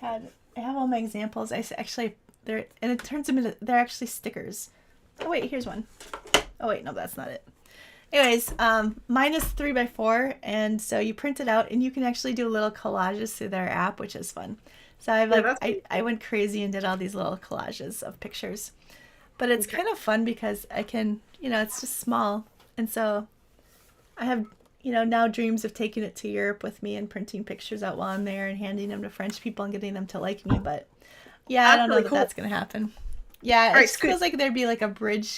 S2: have all my examples. Actually they're, and it turns them into, they're actually stickers. Oh wait, here's one. Oh wait, no, that's not it. Anyways, mine is 3x4, and so you print it out, and you can actually do little collages through their app, which is fun. So
S1: Yeah, that's
S2: I went crazy and did all these little collages of pictures, but it's
S1: okay.
S2: kind of fun because I can, it's just small, and so I have, now dreams of taking it to Europe with me and printing pictures out while I'm there and handing them to French people and getting them to like me. But yeah, I
S1: That's
S2: don't know
S1: really
S2: that
S1: cool.
S2: that's gonna happen. Yeah,
S1: All
S2: it
S1: right,
S2: just
S1: scoot.
S2: feels like there'd be like a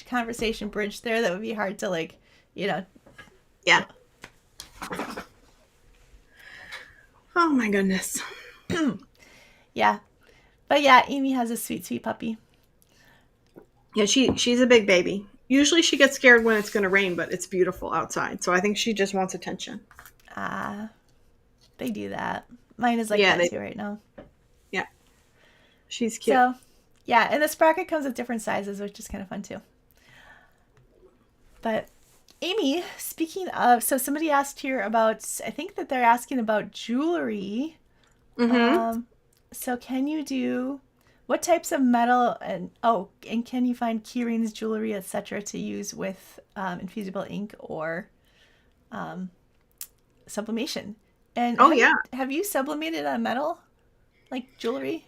S2: conversation bridge there that would be hard to like, you know.
S1: Yeah. Oh my goodness.
S2: Yeah. But yeah, Amy has a sweet, sweet puppy.
S1: Yeah, she's a big baby. Usually she gets scared when it's going to rain, but it's beautiful outside. So I think she just wants attention.
S2: Ah, they do that. Mine is like
S1: Yeah,
S2: that too right now.
S1: yeah. She's cute.
S2: So Yeah, and the sprocket comes with different sizes, which is kind of fun too. But Amy, speaking of, so somebody asked here about, I think that they're asking about jewelry.
S1: Mm-hmm.
S2: Um, so can you do what types of metal and can you find key rings, jewelry, etc. to use with infusible ink or um, sublimation? And
S1: Oh yeah.
S2: have you sublimated on metal like jewelry?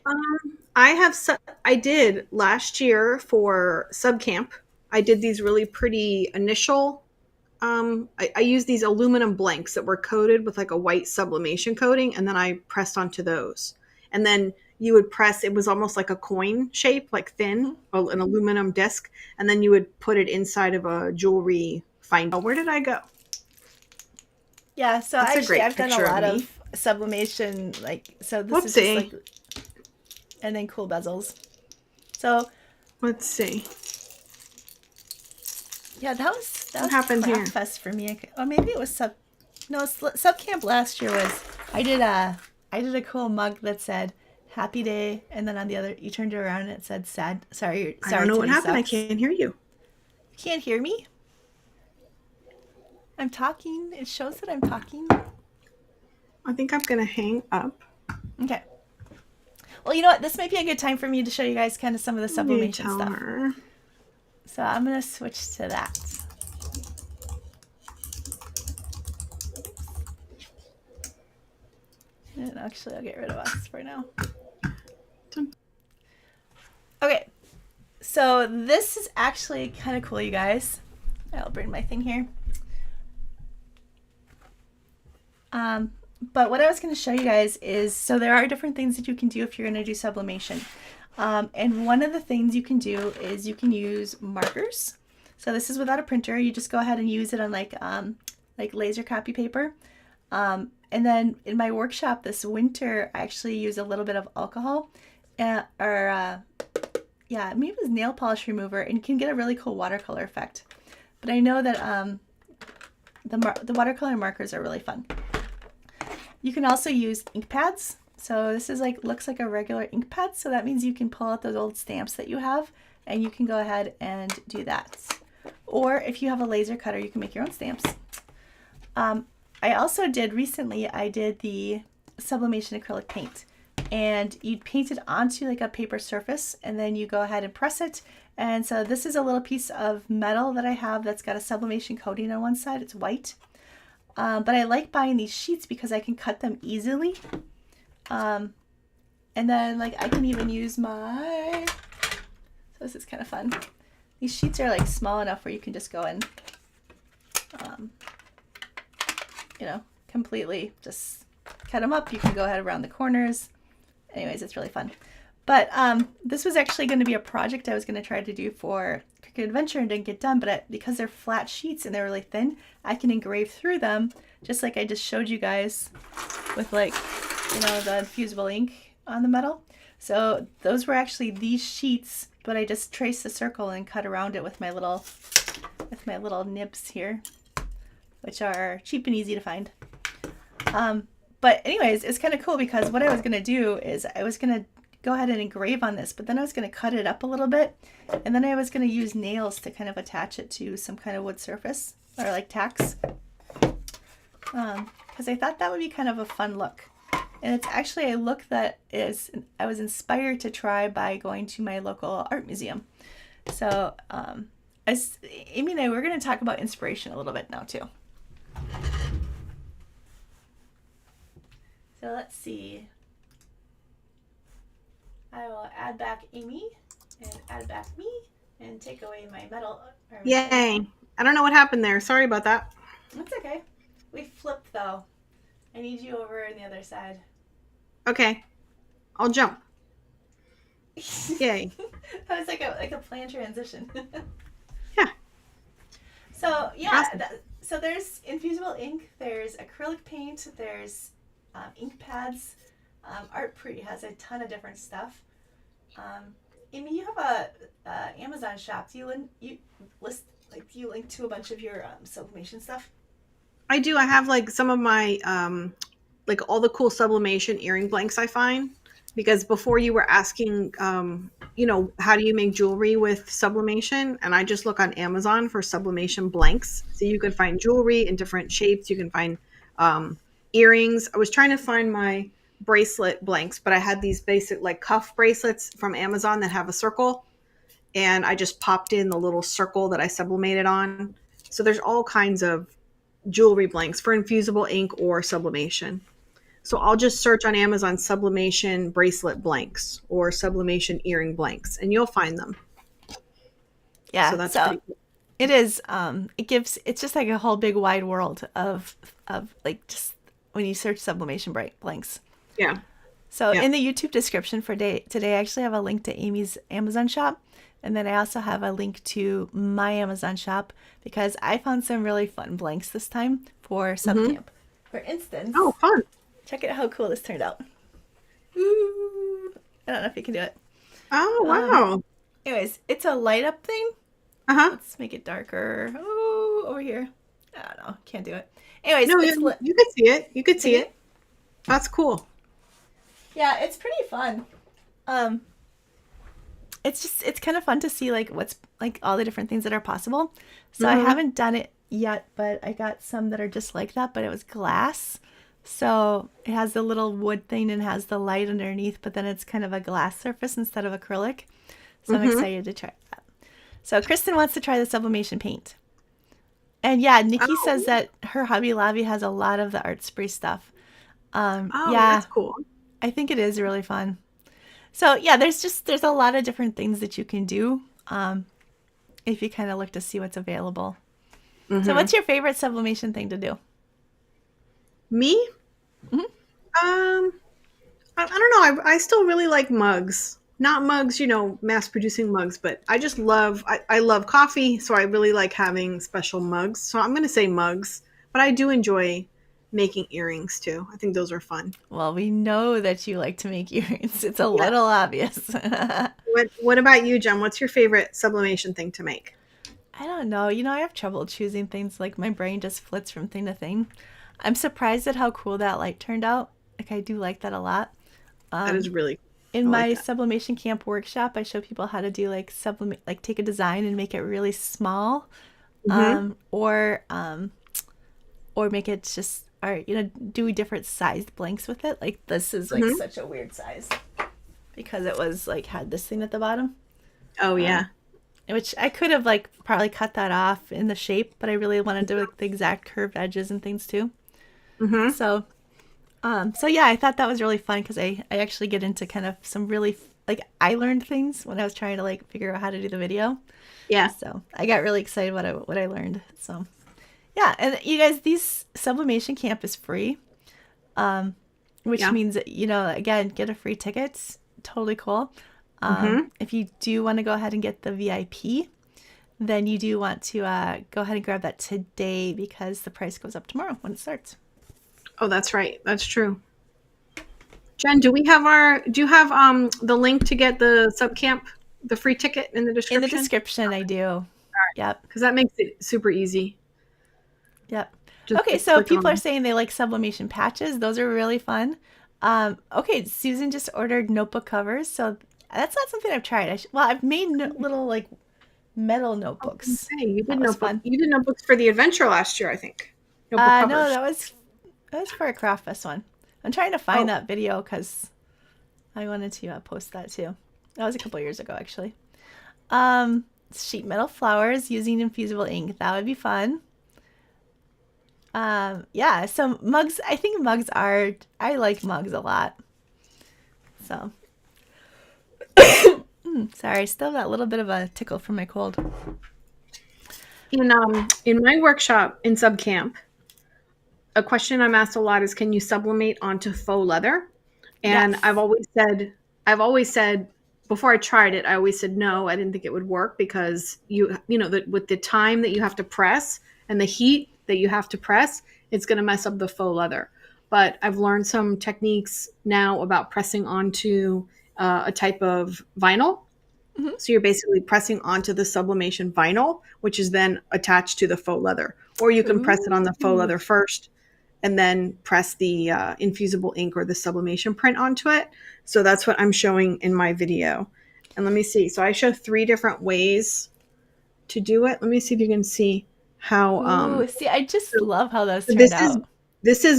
S1: I have I did last year for sub camp. I did these really pretty initial. I used these aluminum blanks that were coated with like a white sublimation coating, and then I pressed onto those. And then you would press. It was almost like a coin shape, like thin,
S2: Mhm.
S1: an aluminum disc, and then you would put it inside of a jewelry finder. Where did I go?
S2: Yeah, so
S1: That's a
S2: actually
S1: great
S2: I've done a
S1: picture of
S2: lot
S1: me.
S2: of sublimation, like, so this is just
S1: Whoopsie.
S2: like, and then cool bezels. So
S1: Let's see.
S2: yeah, that
S1: What
S2: was
S1: happened
S2: Craft
S1: here?
S2: Fest for me. Or maybe it was sub camp last year was I did a cool mug that said happy day, and then on the other you turned it around and it said sad
S1: I don't
S2: sorry
S1: know what
S2: today
S1: happened. I
S2: sucks.
S1: can't hear you.
S2: You can't hear me? I'm talking. It shows that I'm talking.
S1: I think I'm gonna hang up.
S2: Okay. Well, you know what? This might be a good time for me to show you guys kind of some of the
S1: You
S2: sublimation
S1: tell
S2: stuff.
S1: her.
S2: So I'm gonna switch to that. And actually, I'll get rid of us for now. Okay, so this is actually kind of cool, you guys. I'll bring my thing here. But what I was going to show you guys is, so there are different things that you can do if you're going to do sublimation. And one of the things you can do is you can use markers. So this is without a printer. You just go ahead and use it on like laser copy paper. And then in my workshop this winter, I actually use a little bit of alcohol, yeah, maybe it was nail polish remover, and you can get a really cool watercolor effect. But I know that the watercolor markers are really fun. You can also use ink pads. So this is looks like a regular ink pad. So that means you can pull out those old stamps that you have, and you can go ahead and do that. Or if you have a laser cutter, you can make your own stamps. I also did recently, I did the sublimation acrylic paint, and you paint it onto like a paper surface, and then you go ahead and press it. And so this is a little piece of metal that I have that's got a sublimation coating on one side. It's white. But I like buying these sheets because I can cut them easily. And then like I can even use my, so this is kind of fun. These sheets are like small enough where you can just go and, you know, completely just cut them up. You can go ahead around the corners. Anyways, it's really fun. But this was actually going to be a project I was going to try to do for Cricut Adventure and didn't get done. But because they're flat sheets and they're really thin, I can engrave through them just like I just showed you guys with like, you know, the infusible ink on the metal. So those were actually these sheets, but I just traced the circle and cut around it with my little nibs here, which are cheap and easy to find. But anyways, it's kind of cool because what I was going to do is I was going to go ahead and engrave on this, but then I was going to cut it up a little bit, and then I was going to use nails to kind of attach it to some kind of wood surface or like tacks, because I thought that would be kind of a fun look. And it's actually a look that I was inspired to try by going to my local art museum. So as Amy and I, we're going to talk about inspiration a little bit now too. So let's see. I will add back Amy and add back me and take away my metal.
S1: Yay. I don't know what happened there. Sorry about that.
S2: That's okay. We flipped though. I need you over on the other side.
S1: Okay. I'll jump. Yay.
S2: That was like a planned transition.
S1: Yeah.
S2: So yeah,
S1: Awesome.
S2: so there's infusible ink, there's acrylic paint, there's ink pads. Artpree has a ton of different stuff. Amy, you have a Amazon shop. Do you link to a bunch of your sublimation stuff?
S1: I do. I have like some of my like all the cool sublimation earring blanks I find, because before you were asking how do you make jewelry with sublimation? And I just look on Amazon for sublimation blanks. So you can find jewelry in different shapes. You can find earrings. I was trying to find my bracelet blanks, but I had these basic like cuff bracelets from Amazon that have a circle. And I just popped in the little circle that I sublimated on. So there's all kinds of jewelry blanks for infusible ink or sublimation. So I'll just search on Amazon sublimation bracelet blanks or sublimation earring blanks, and you'll find them.
S2: Yeah,
S1: So that's
S2: so
S1: pretty cool.
S2: it is. It's just like a whole big wide world of like just when you search sublimation blanks.
S1: Yeah.
S2: So
S1: Yeah.
S2: in the YouTube description for today, I actually have a link to Amy's Amazon shop. And then I also have a link to my Amazon shop because I found some really fun blanks this time for sub camp. For instance,
S1: Oh, fun.
S2: check out how cool this turned out. Ooh, I don't know if you can do it.
S1: Oh, wow.
S2: Anyways, it's a light up thing.
S1: Uh-huh.
S2: Let's make it darker. Oh, over here. I don't know. Can't do it. Anyways,
S1: No,
S2: it's
S1: you could see it. You could see it. That's cool.
S2: yeah, it's pretty fun. It's kind of fun to see like what's like all the different things that are possible. So I haven't done it yet, but I got some that are just like that, but it was glass. So it has the little wood thing and has the light underneath, but then it's kind of a glass surface instead of acrylic. So I'm excited to try that. So Kristen wants to try the sublimation paint. And yeah, Nikki says that her Hobby Lobby has a lot of the art spray stuff.
S1: Oh,
S2: yeah,
S1: that's cool.
S2: I think it is really fun. So yeah, there's a lot of different things that you can do if you kind of look to see what's available. So what's your favorite sublimation thing to do?
S1: Me? I don't know. I still really like mugs. Not mugs, mass producing mugs, but I just I love coffee, so I really like having special mugs. So I'm going to say mugs, but I do enjoy making earrings too. I think those are fun.
S2: Well, we know that you like to make earrings. It's a little obvious.
S1: What about you, Jen? What's your favorite sublimation thing to make?
S2: I don't know. I have trouble choosing things. Like my brain just flits from thing to thing. I'm surprised at how cool that light turned out. Like I do like that a lot.
S1: That is really
S2: In
S1: I
S2: my
S1: like that.
S2: sublimation camp workshop, I show people how to do like sublimate, like take a design and make it really small, or make it just, or do different sized blanks with it. Like this is like such a weird size because it was like had this thing at the bottom,
S1: Oh yeah.
S2: which I could have like probably cut that off in the shape, but I really wanted to like the exact curved edges and things too. So yeah, I thought that was really fun because I actually get into kind of some really like I learned things when I was trying to like figure out how to do the video.
S1: Yeah.
S2: So I got really excited what I learned. So yeah, and you guys, these sublimation camp is free, which means that, again, get a free ticket. Totally cool. If you do want to go ahead and get the VIP, then you do want to go ahead and grab that today because the price goes up tomorrow when it starts.
S1: Oh, that's right. That's true. Jen, do you have the link to get the sub camp, the free ticket in the description?
S2: In the description, I do. Yep.
S1: Because that makes it super easy.
S2: Yep.
S1: Just
S2: Okay,
S1: like
S2: so
S1: click
S2: people
S1: on
S2: are saying they like sublimation patches. Those are really fun. Okay, Susan just ordered notebook covers, so that's not something I've tried. I've made little like metal notebooks.
S1: Hey, you did
S2: That was fun.
S1: You did notebooks for the adventure last year, I think. Notebook covers.
S2: No, that was for a craft fest one. I'm trying to find that video because I wanted to post that too. That was a couple years ago, actually. Sheet metal flowers using infusible ink. That would be fun. Yeah, so mugs, I think I like mugs a lot. So, sorry, I still got a little bit of a tickle from my cold.
S1: In my workshop in sub camp, a question I'm asked a lot is, can you sublimate onto faux leather? And
S2: Yes.
S1: I've always said before I tried it, I always said no, I didn't think it would work because with the time that you have to press and the heat that you have to press, it's going to mess up the faux leather. But I've learned some techniques now about pressing onto a type of vinyl. So you're basically pressing onto the sublimation vinyl, which is then attached to the faux leather. Or you can press it on the faux leather first and then press the infusible ink or the sublimation print onto it. So that's what I'm showing in my video. And let me see. So I show 3 different ways to do it. Let me see if you can see how
S2: Ooh, see, I just
S1: so
S2: love how those turned
S1: this is
S2: out.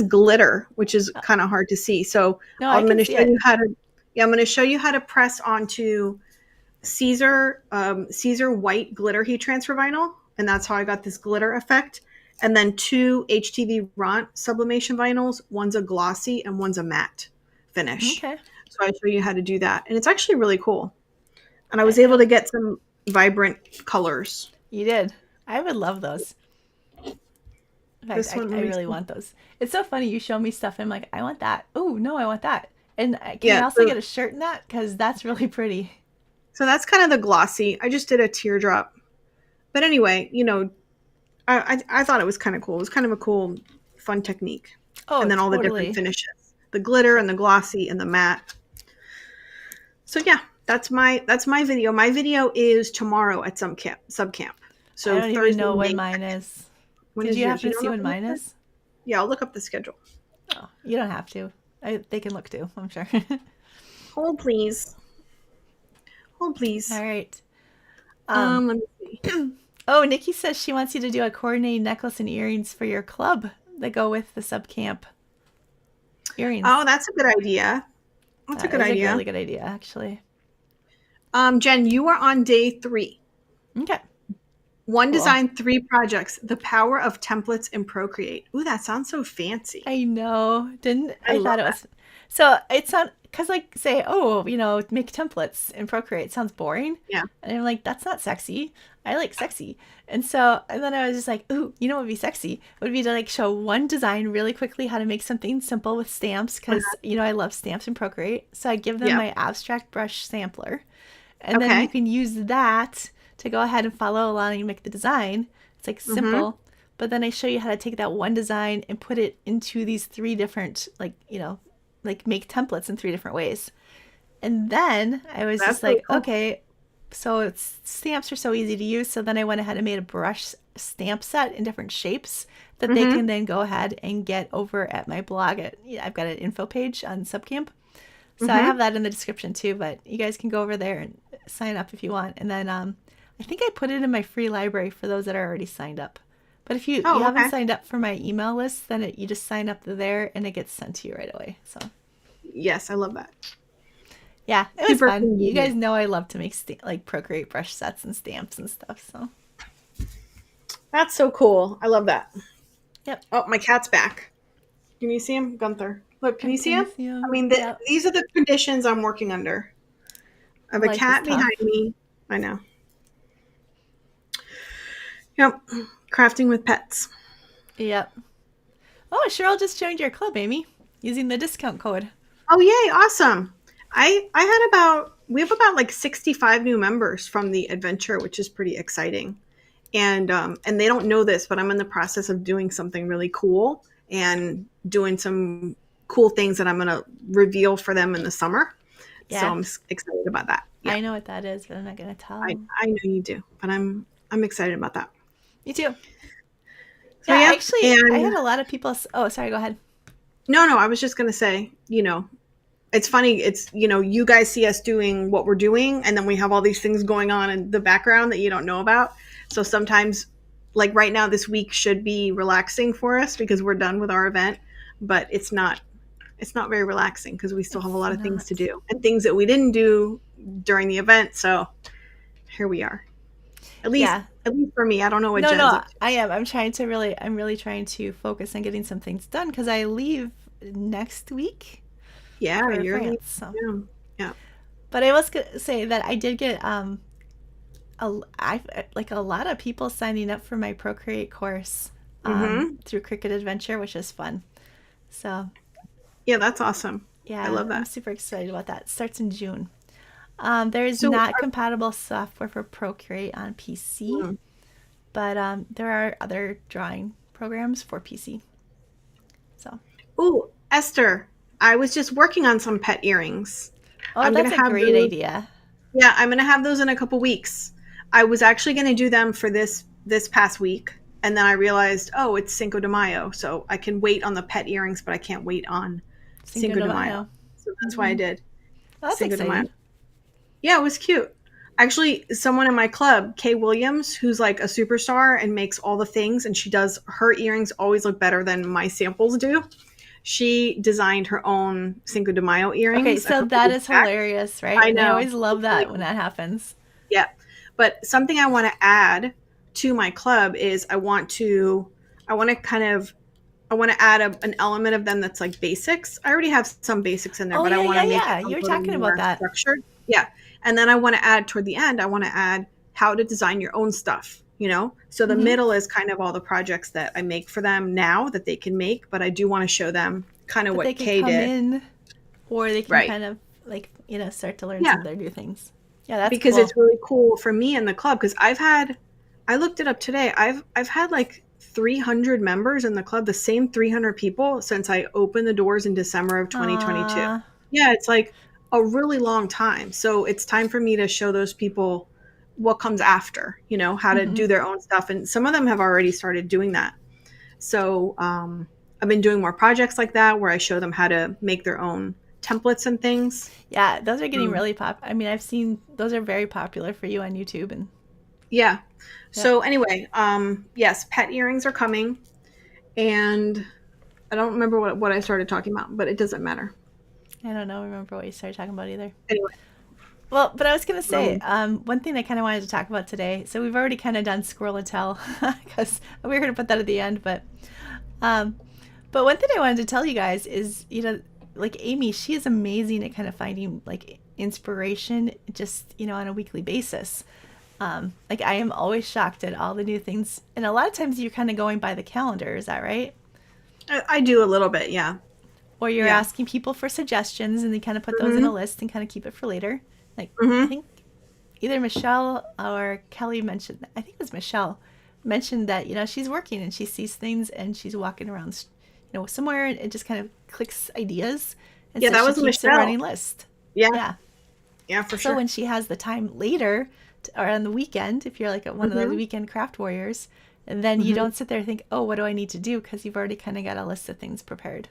S1: glitter, which is kind of hard to see. So
S2: No, I
S1: I'm going
S2: can
S1: to
S2: see
S1: show you
S2: it.
S1: how to I'm going to show you how to press onto Caesar white glitter heat transfer vinyl, and that's how I got this glitter effect. And then 2 HTV Ront sublimation vinyls. One's a glossy and one's a matte finish.
S2: Okay.
S1: So I show you how to do that, and it's actually really cool. And I was able
S2: I,
S1: to get some vibrant colors.
S2: you did. I would love those. In fact,
S1: This one, let
S2: I
S1: me
S2: really
S1: see.
S2: want those. It's so funny. You show me stuff, and I'm like, I want that. Oh, no, I want that. And can I
S1: Yeah,
S2: also get a shirt in that? Because that's really pretty.
S1: so that's kind of the glossy. I just did a teardrop, but anyway, I thought it was kind of cool. It was kind of a cool, fun technique.
S2: Oh,
S1: And then all the different
S2: totally.
S1: finishes, the glitter and the glossy and the matte. So yeah, that's my video. My video is tomorrow at some camp sub camp.
S2: I
S1: So
S2: don't even
S1: Thursday,
S2: know when
S1: May
S2: mine
S1: 2nd.
S2: is.
S1: When
S2: Did
S1: is
S2: you
S1: yours?
S2: happen
S1: You
S2: to
S1: don't
S2: see
S1: know
S2: when
S1: when
S2: mine
S1: yours is?
S2: is?
S1: Yeah, I'll look up the schedule.
S2: Oh, you don't have to. They can look too, I'm sure.
S1: Hold please. Hold please.
S2: All right. Um,
S1: Let me see.
S2: oh, Nikki says she wants you to do a coordinated necklace and earrings for your club that go with the sub camp
S1: Oh,
S2: earrings.
S1: that's a good idea. That's a
S2: That
S1: good
S2: is a
S1: idea.
S2: really good idea, actually.
S1: Jen, you are on day 3.
S2: Okay,
S1: One
S2: cool.
S1: design, 3 projects. The power of templates in Procreate. Ooh, that sounds so fancy.
S2: I know. Didn't
S1: I
S2: I
S1: love
S2: thought it
S1: that.
S2: was so it's not because like say, oh, make templates in Procreate sounds boring.
S1: Yeah.
S2: And I'm like, that's not sexy. I like sexy. And then I was just like, ooh, you know what would be sexy? Would be to like show one design really quickly how to make something simple with stamps because I love stamps in Procreate. So I give them
S1: Yeah.
S2: my abstract brush sampler. And then you
S1: Okay.
S2: can use that to go ahead and follow along and make the design. It's like
S1: Mm-hmm.
S2: simple, but then I show you how to take that one design and put it into these 3 different like make templates in 3 different ways. And then I was
S1: That's
S2: just
S1: really
S2: like,
S1: cool.
S2: okay, so stamps are so easy to use. So then I went ahead and made a brush stamp set in different shapes that they
S1: Mm-hmm.
S2: can then go ahead and get over at my blog. I've got an info page on Subcamp. So I have
S1: Mm-hmm.
S2: that in the description too, but you guys can go over there and sign up if you want. And then I think I put it in my free library for those that are already signed up. But if you
S1: Oh,
S2: haven't
S1: okay.
S2: signed up for my email list, then you just sign up there and it gets sent to you right away. So
S1: Yes, I love that.
S2: yeah, it was
S1: Super
S2: fun. You guys
S1: convenient.
S2: know I love to make like Procreate brush sets and stamps and stuff. So
S1: That's so cool. I love that.
S2: yep,
S1: Oh, my cat's back. Can you see him? Gunther. Look, can
S2: I
S1: you see
S2: can
S1: him?
S2: see
S1: I
S2: them.
S1: mean,
S2: Yep,
S1: these are the conditions I'm working under. I have a
S2: life is
S1: cat behind
S2: tough.
S1: me. I know. Yep. Crafting with pets.
S2: Yep. Oh, Cheryl just joined your club, Amy, using the discount code.
S1: Oh, yay. Awesome. I had we have about like 65 new members from the adventure, which is pretty exciting. And they don't know this, but I'm in the process of doing something really cool and doing some cool things that I'm going to reveal for them in the summer. So
S2: Yeah,
S1: I'm excited about that. Yeah,
S2: I know what that is, but I'm not gonna
S1: I,
S2: tell.
S1: I know you do, but I'm excited about that.
S2: You too.
S1: So
S2: Yeah,
S1: yeah,
S2: actually, I
S1: and
S2: had a lot of people. Oh, sorry. Go ahead.
S1: no, I was just gonna say, it's funny. It's you guys see us doing what we're doing, and then we have all these things going on in the background that you don't know about. So sometimes, like right now, this week should be relaxing for us because we're done with our event, but it's not. It's not very relaxing because we still have a
S2: It's
S1: lot of things to
S2: not.
S1: do and things that we didn't do during the event. So here we are. At least,
S2: Yeah.
S1: at least for me. I don't know what
S2: No,
S1: Jen's
S2: no,
S1: up to.
S2: I am. I'm really trying to focus on getting some things done because I leave next week
S1: Yeah,
S2: for
S1: you're leaving.
S2: France. So,
S1: Yeah, yeah.
S2: but I was gonna say that I did get I like a lot of people signing up for my Procreate course
S1: Mm-hmm.
S2: through Cricut Adventure, which is fun. So
S1: Yeah, that's awesome. I
S2: yeah,
S1: love
S2: I'm
S1: that.
S2: super excited about that. It starts in June. There is
S1: So,
S2: not compatible software for Procreate on PC, but there are other drawing programs for PC. So,
S1: oh, Esther, I was just working on some pet earrings.
S2: oh,
S1: I'm gonna
S2: that's a
S1: have
S2: great
S1: those.
S2: idea.
S1: Yeah, I'm gonna have those in a couple weeks. I was actually gonna do them for this past week, and then I realized, oh, it's Cinco de Mayo, so I can wait on the pet earrings, but I can't wait on
S2: Cinco
S1: Cinco
S2: de
S1: de Mayo.
S2: Mayo.
S1: So that's why I
S2: Mm-hmm.
S1: did
S2: Well, that's
S1: Cinco de Mayo.
S2: exciting.
S1: Yeah, it was cute. Actually, someone in my club, Kay Williams, who's like a superstar and makes all the things, and she does her earrings always look better than my samples do. She designed her own Cinco de Mayo
S2: Okay,
S1: earrings a
S2: so
S1: couple
S2: that
S1: weeks
S2: is
S1: back.
S2: hilarious, right?
S1: I
S2: And I
S1: know.
S2: always love
S1: It's really
S2: that when
S1: cool.
S2: that happens.
S1: Yeah. But something I want to add to my club is I want to kind of I want to add an element of them that's like basics. I already have some basics in there,
S2: Oh
S1: but I
S2: yeah,
S1: want
S2: yeah,
S1: to make it
S2: yeah.
S1: a
S2: You were
S1: little
S2: talking about
S1: more
S2: that.
S1: structured. Yeah. And then I want to add toward the end, I want to add how to design your own stuff, you know? So the
S2: Hmm.
S1: middle is kind of all the projects that I make for them now that they can make, but I do want to show them kind of
S2: But they
S1: what
S2: could
S1: Kay
S2: come
S1: did.
S2: in, or they can
S1: Right.
S2: kind of like start to learn
S1: Yeah.
S2: some of their new things. Yeah, that's
S1: Because
S2: cool.
S1: it's really cool for me in the club because I looked it up today. I've had like 300 members in the club, the same 300 people since I opened the doors in December of 2022.
S2: Uh,
S1: Yeah, it's like a really long time. So it's time for me to show those people what comes after, you know, how to
S2: hmm.
S1: do their own stuff. And some of them have already started doing that. So I've been doing more projects like that where I show them how to make their own templates and things.
S2: Yeah, those are getting
S1: Um,
S2: really pop. I mean, I've seen those are very popular for you on YouTube, and
S1: yeah.
S2: yeah,
S1: So anyway, yes, pet earrings are coming, and I don't remember what I started talking about, but it doesn't matter.
S2: I don't know, remember what you started talking about either.
S1: Anyway,
S2: Well, but I was gonna say,
S1: um,
S2: one thing I kind of wanted to talk about today. So we've already kind of done squirrel and tell because we were gonna put that at the end, um, but one thing I wanted to tell you guys is, like Amy, she is amazing at kind of finding like inspiration just on a weekly basis. Like I am always shocked at all the new things, and a lot of times you're kind of going by the calendar. Is that right?
S1: I do a little bit, yeah,
S2: Or you're
S1: yeah.
S2: asking people for suggestions, and they kind of put those in a
S1: Hmm.
S2: list and kind of keep it for later. Like I
S1: Hmm.
S2: think either Michelle or Kelly mentioned, I think it was Michelle, mentioned that, she's working and she sees things and she's walking around, somewhere and it just kind of clicks ideas. And
S1: Yeah,
S2: so
S1: that
S2: she
S1: was
S2: keeps a
S1: Michelle.
S2: running list.
S1: Yeah,
S2: Yeah.
S1: yeah, for
S2: So
S1: sure.
S2: when she has the time later or on the weekend, if you're like one of those
S1: Hmm.
S2: weekend craft warriors, then you
S1: Hmm.
S2: don't sit there and think, oh, what do I need to do? Because you've already kind of got a list of things prepared.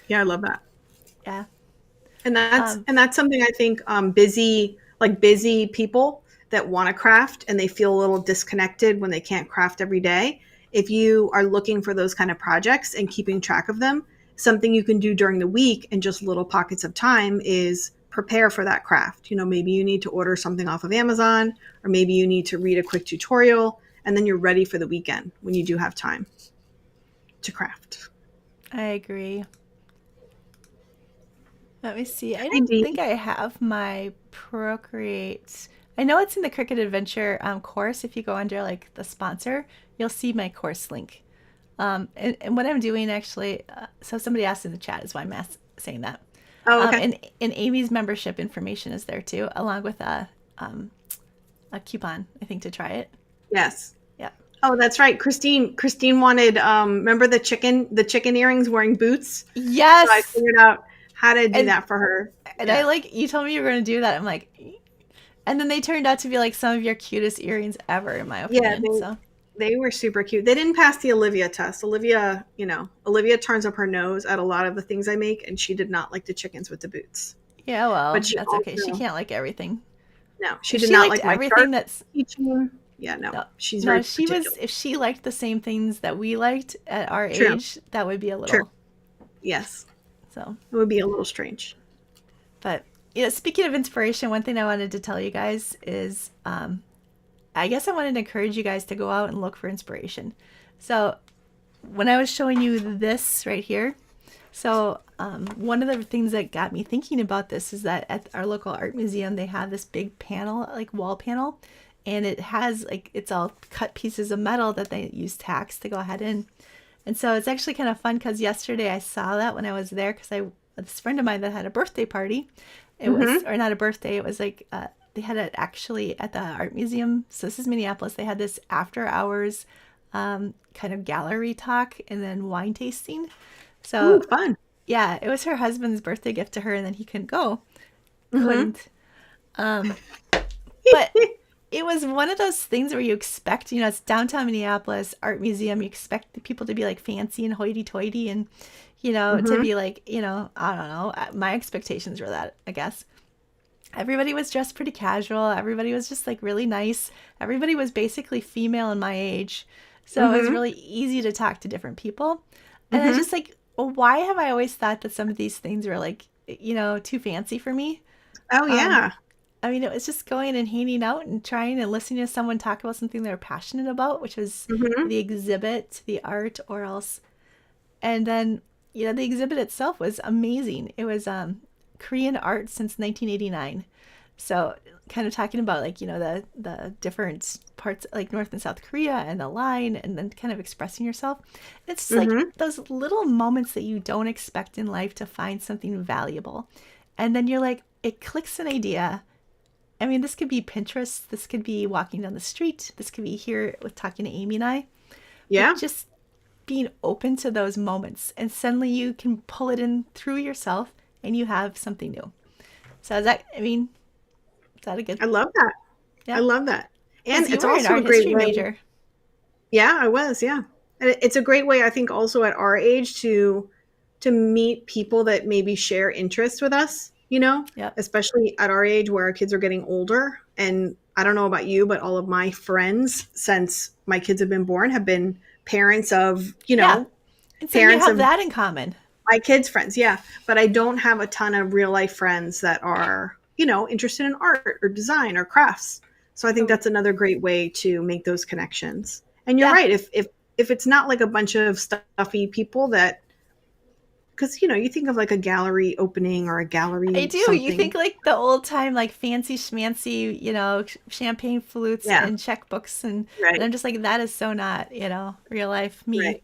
S1: Yeah, I love that.
S2: Yeah.
S1: And
S2: Um,
S1: that's something I think busy people that want to craft and they feel a little disconnected when they can't craft every day. If you are looking for those kind of projects and keeping track of them, something you can do during the week and just little pockets of time is prepare for that craft. You know, maybe you need to order something off of Amazon, or maybe you need to read a quick tutorial, and then you're ready for the weekend when you do have time to craft.
S2: I agree. Let me see. I
S1: Hi
S2: don't
S1: Dee.
S2: think I have my Procreate. I know it's in the Cricut Adventure course. If you go under like the sponsor, you'll see my course link. And what I'm doing actually, so somebody asked in the chat is why I'm saying that.
S1: Oh, okay.
S2: And Amy's membership information is there too, along with a coupon, I think, to try it.
S1: Yes.
S2: Yeah.
S1: Oh, that's right. Christine wanted remember the chicken earrings wearing boots? So I
S2: Yes.
S1: figured out how to do
S2: And
S1: that for her.
S2: and I
S1: Yeah.
S2: like you told me you were going to do that. I'm like, and then they turned out to be like some of your cutest earrings ever, in my
S1: Yeah,
S2: opinion. So
S1: they were super cute. They didn't pass the Olivia test. Olivia turns up her nose at a lot of the things I make, and she did not like the chickens with the boots.
S2: yeah,
S1: But
S2: well,
S1: she
S2: that's okay. She
S1: also
S2: can't like everything.
S1: no, she
S2: If
S1: did
S2: she
S1: not
S2: liked
S1: like my chart
S2: everything that's
S1: teaching. Yeah, no.
S2: no,
S1: She's
S2: no,
S1: very
S2: if she was
S1: particular.
S2: if she liked the same things that we liked at our
S1: True.
S2: age, that would be a
S1: True.
S2: little
S1: Yes.
S2: so.
S1: It would be a little strange.
S2: But speaking of inspiration, one thing I wanted to tell you guys is, I guess I wanted to encourage you guys to go out and look for inspiration. So when I was showing you this right here, so one of the things that got me thinking about this is that at our local art museum, they have this big panel, like wall panel, and it has like it's all cut pieces of metal that they use tacks to go ahead and so it's actually kind of fun because yesterday I saw that when I was there because I this friend of mine that had a birthday party. It was
S1: Mm-hmm.
S2: or not a birthday. It was like they had it actually at the art museum. So this is Minneapolis. They had this after hours kind of gallery talk and then wine tasting.
S1: Ooh,
S2: So
S1: fun.
S2: yeah, it was her husband's birthday gift to her, and then he couldn't go.
S1: Mm-hmm.
S2: Couldn't. But it was one of those things where you expect, it's downtown Minneapolis Art Museum. You expect the people to be like fancy and hoity-toity, and to
S1: Mm-hmm.
S2: be like, I don't know. My expectations were that, I guess. everybody was dressed pretty casual. Everybody was just like really nice. Everybody was basically female in my age. So it was
S1: Mm-hmm.
S2: really easy to talk to different people. And I was
S1: Mm-hmm.
S2: just like, well, why have I always thought that some of these things were like, too fancy for me?
S1: Oh
S2: Um,
S1: yeah.
S2: I mean, it was just going and hanging out and trying and listening to someone talk about something they were passionate about, which was
S1: Mm-hmm.
S2: the exhibit, the art, or else. And then, the exhibit itself was amazing. It was Korean art since 1989. So, kind of talking about like, the different parts like North and South Korea and the line and then kind of expressing yourself. It's just like
S1: Mm-hmm.
S2: those little moments that you don't expect in life to find something valuable. And then you're like, it clicks an idea. I mean, this could be Pinterest, this could be walking down the street, this could be here with talking to Amy and I, but
S1: Yeah.
S2: just being open to those moments and suddenly you can pull it in through yourself and you have something new. So is that, I mean, is that a good,
S1: I love that. I
S2: yeah?
S1: love that. And
S2: Because you
S1: it's
S2: were an
S1: also a
S2: art
S1: great
S2: history
S1: way.
S2: major.
S1: Yeah, I was. Yeah. And it's a great way, I think, also at our age to meet people that maybe share interests with us,
S2: Yep.
S1: especially at our age where our kids are getting older. And I don't know about you, but all of my friends since my kids have been born have been parents of,
S2: Yeah. And so you
S1: parents
S2: have
S1: of
S2: that in common.
S1: my kids' friends. Yeah. But I don't have a ton of real life friends that are, interested in art or design or crafts. So I think
S2: So,
S1: that's another great way to make those connections. And you're
S2: yeah,
S1: right. If it's not like a bunch of stuffy people that, because you think of like a gallery opening or a
S2: I
S1: gallery
S2: do. You think
S1: something.
S2: like the old time, like fancy schmancy, champagne flutes
S1: Yeah.
S2: and checkbooks. And
S1: Right.
S2: I'm just like, that is so not, real life me.
S1: Right.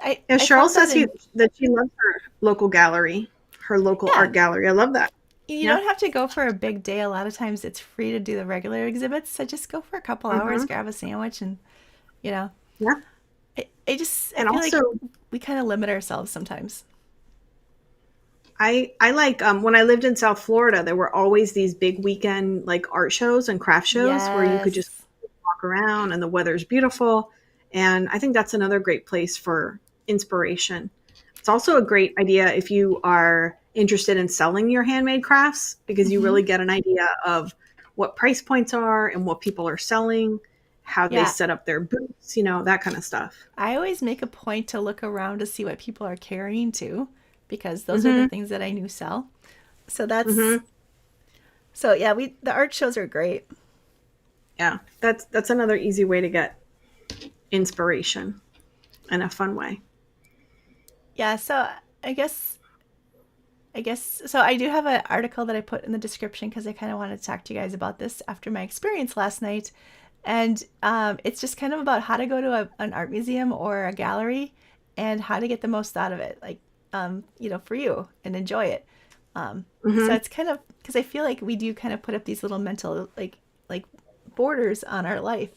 S1: Yeah.
S2: I
S1: Cheryl
S2: found that
S1: says
S2: in,
S1: that she loves her local gallery, her local
S2: yeah,
S1: art gallery. I love that.
S2: you
S1: Yeah.
S2: don't have to go for a big day. A lot of times it's free to do the regular exhibits. So just go for a couple hours,
S1: Hmm.
S2: grab a sandwich, and, you know,
S1: Yeah.
S2: I
S1: And
S2: feel
S1: also,
S2: like we kind of limit ourselves sometimes.
S1: I like when I lived in South Florida, there were always these big weekend like art shows and craft shows where you could just
S2: Yes.
S1: walk around and the weather's beautiful. And I think that's another great place for inspiration. It's also a great idea if you are interested in selling your handmade crafts because you
S2: Hmm.
S1: really get an idea of what price points are and what people are selling, how they
S2: Yeah.
S1: set up their booths, that kind of stuff.
S2: I always make a point to look around to see what people are carrying too, because those are the
S1: Mhm.
S2: things that I knew sell. So that's
S1: Mhm.
S2: so yeah, the art shows are great.
S1: Yeah. That's another easy way to get inspiration in a fun way.
S2: Yeah, so I guess so I do have an article that I put in the description because I kind of wanted to talk to you guys about this after my experience last night. And it's just kind of about how to go to an art museum or a gallery and how to get the most out of it, like, for you and enjoy it. So
S1: Mhm.
S2: it's kind of because I feel like we do kind of put up these little mental like borders on our life,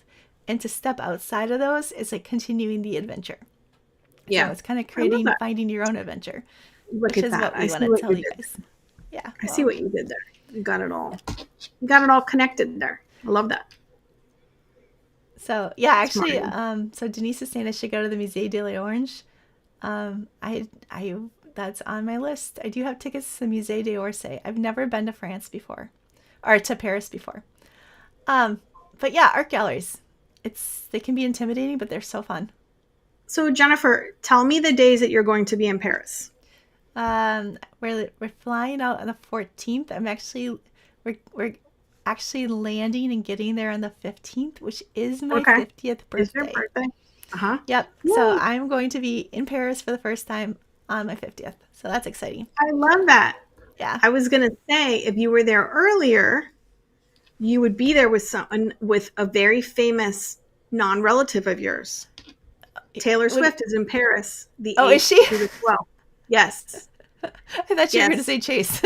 S2: and to step outside of those is like continuing the adventure. So
S1: Yeah.
S2: it's kind of
S1: I love
S2: creating,
S1: that.
S2: finding your own adventure,
S1: Look
S2: which
S1: at
S2: is
S1: that.
S2: what
S1: I
S2: we want
S1: see
S2: to
S1: what
S2: tell
S1: you
S2: you
S1: did
S2: guys.
S1: there.
S2: Yeah,
S1: I see
S2: well,
S1: what you did there. You got it all. You got it all connected there. I love that.
S2: so yeah,
S1: Smart.
S2: actually, so Denise is saying I should go to the Musée de l'Orange. I that's on my list. I do have tickets to the Musée d'Orsay. I've never been to France before, or to Paris before. Um, but yeah, art galleries. They can be intimidating, but they're so fun.
S1: So Jennifer, tell me the days that you're going to be in Paris.
S2: We're flying out on the 14th. We're actually landing and getting there on the 15th, which is my
S1: Okay.
S2: 50th
S1: Is your
S2: birthday.
S1: birthday? Uh-huh.
S2: Yep. So
S1: Yay.
S2: I'm going to be in Paris for the first time on my 50th. So that's exciting.
S1: I love that.
S2: Yeah.
S1: I was gonna say if you were there earlier, you would be there with someone with a very famous non-relative of yours. Taylor
S2: What?
S1: Swift is in Paris the
S2: Oh, is
S1: 8th
S2: she?
S1: through the 12th. Yes.
S2: I thought you were going to
S1: Yes.
S2: say Chase.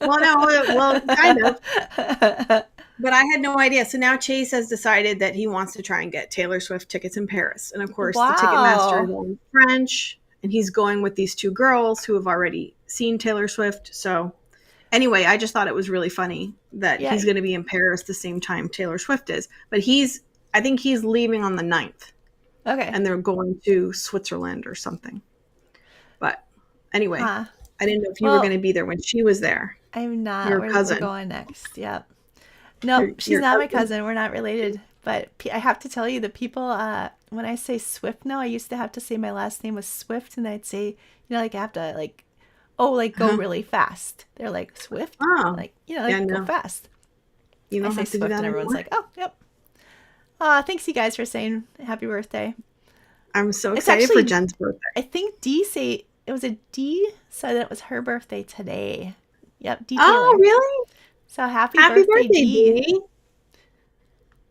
S1: Well, no, well, kind of. But I had no idea. So now Chase has decided that he wants to try and get Taylor Swift tickets in Paris. And of course, the Ticketmaster is
S2: Wow.
S1: all in French. And he's going with these two girls who have already seen Taylor Swift. So, anyway, I just thought it was really funny that
S2: Yeah.
S1: he's going to be in Paris the same time Taylor Swift is. But I think he's leaving on the 9th
S2: Okay.
S1: and they're going to Switzerland or something. But anyway,
S2: Huh.
S1: I didn't know if you were going
S2: Well,
S1: to be there when she was there.
S2: I'm not.
S1: Your
S2: We're
S1: cousin.
S2: going next. Yep. Nope, she's
S1: Your
S2: not my
S1: cousin.
S2: cousin. We're not related. But I have to tell you, the people, when I say Swift now, I used to have to say my last name was Swift, and I'd say, like, I have to, like, oh, like, go
S1: Uh-huh.
S2: really fast. They're like, Swift?
S1: Oh,
S2: Like,
S1: yeah,
S2: like, go
S1: no.
S2: fast.
S1: You
S2: I
S1: don't
S2: say
S1: have to do
S2: Swift,
S1: that
S2: and everyone's
S1: anymore.
S2: like, oh, yep. Thanks you guys for saying happy birthday.
S1: I'm so
S2: It's
S1: excited for
S2: actually,
S1: Jen's birthday.
S2: I think it was a D said that it was her birthday today. Yep, D
S1: Oh,
S2: Taylor.
S1: really?
S2: So happy
S1: Happy
S2: birthday,
S1: birthday,
S2: D.
S1: Dee.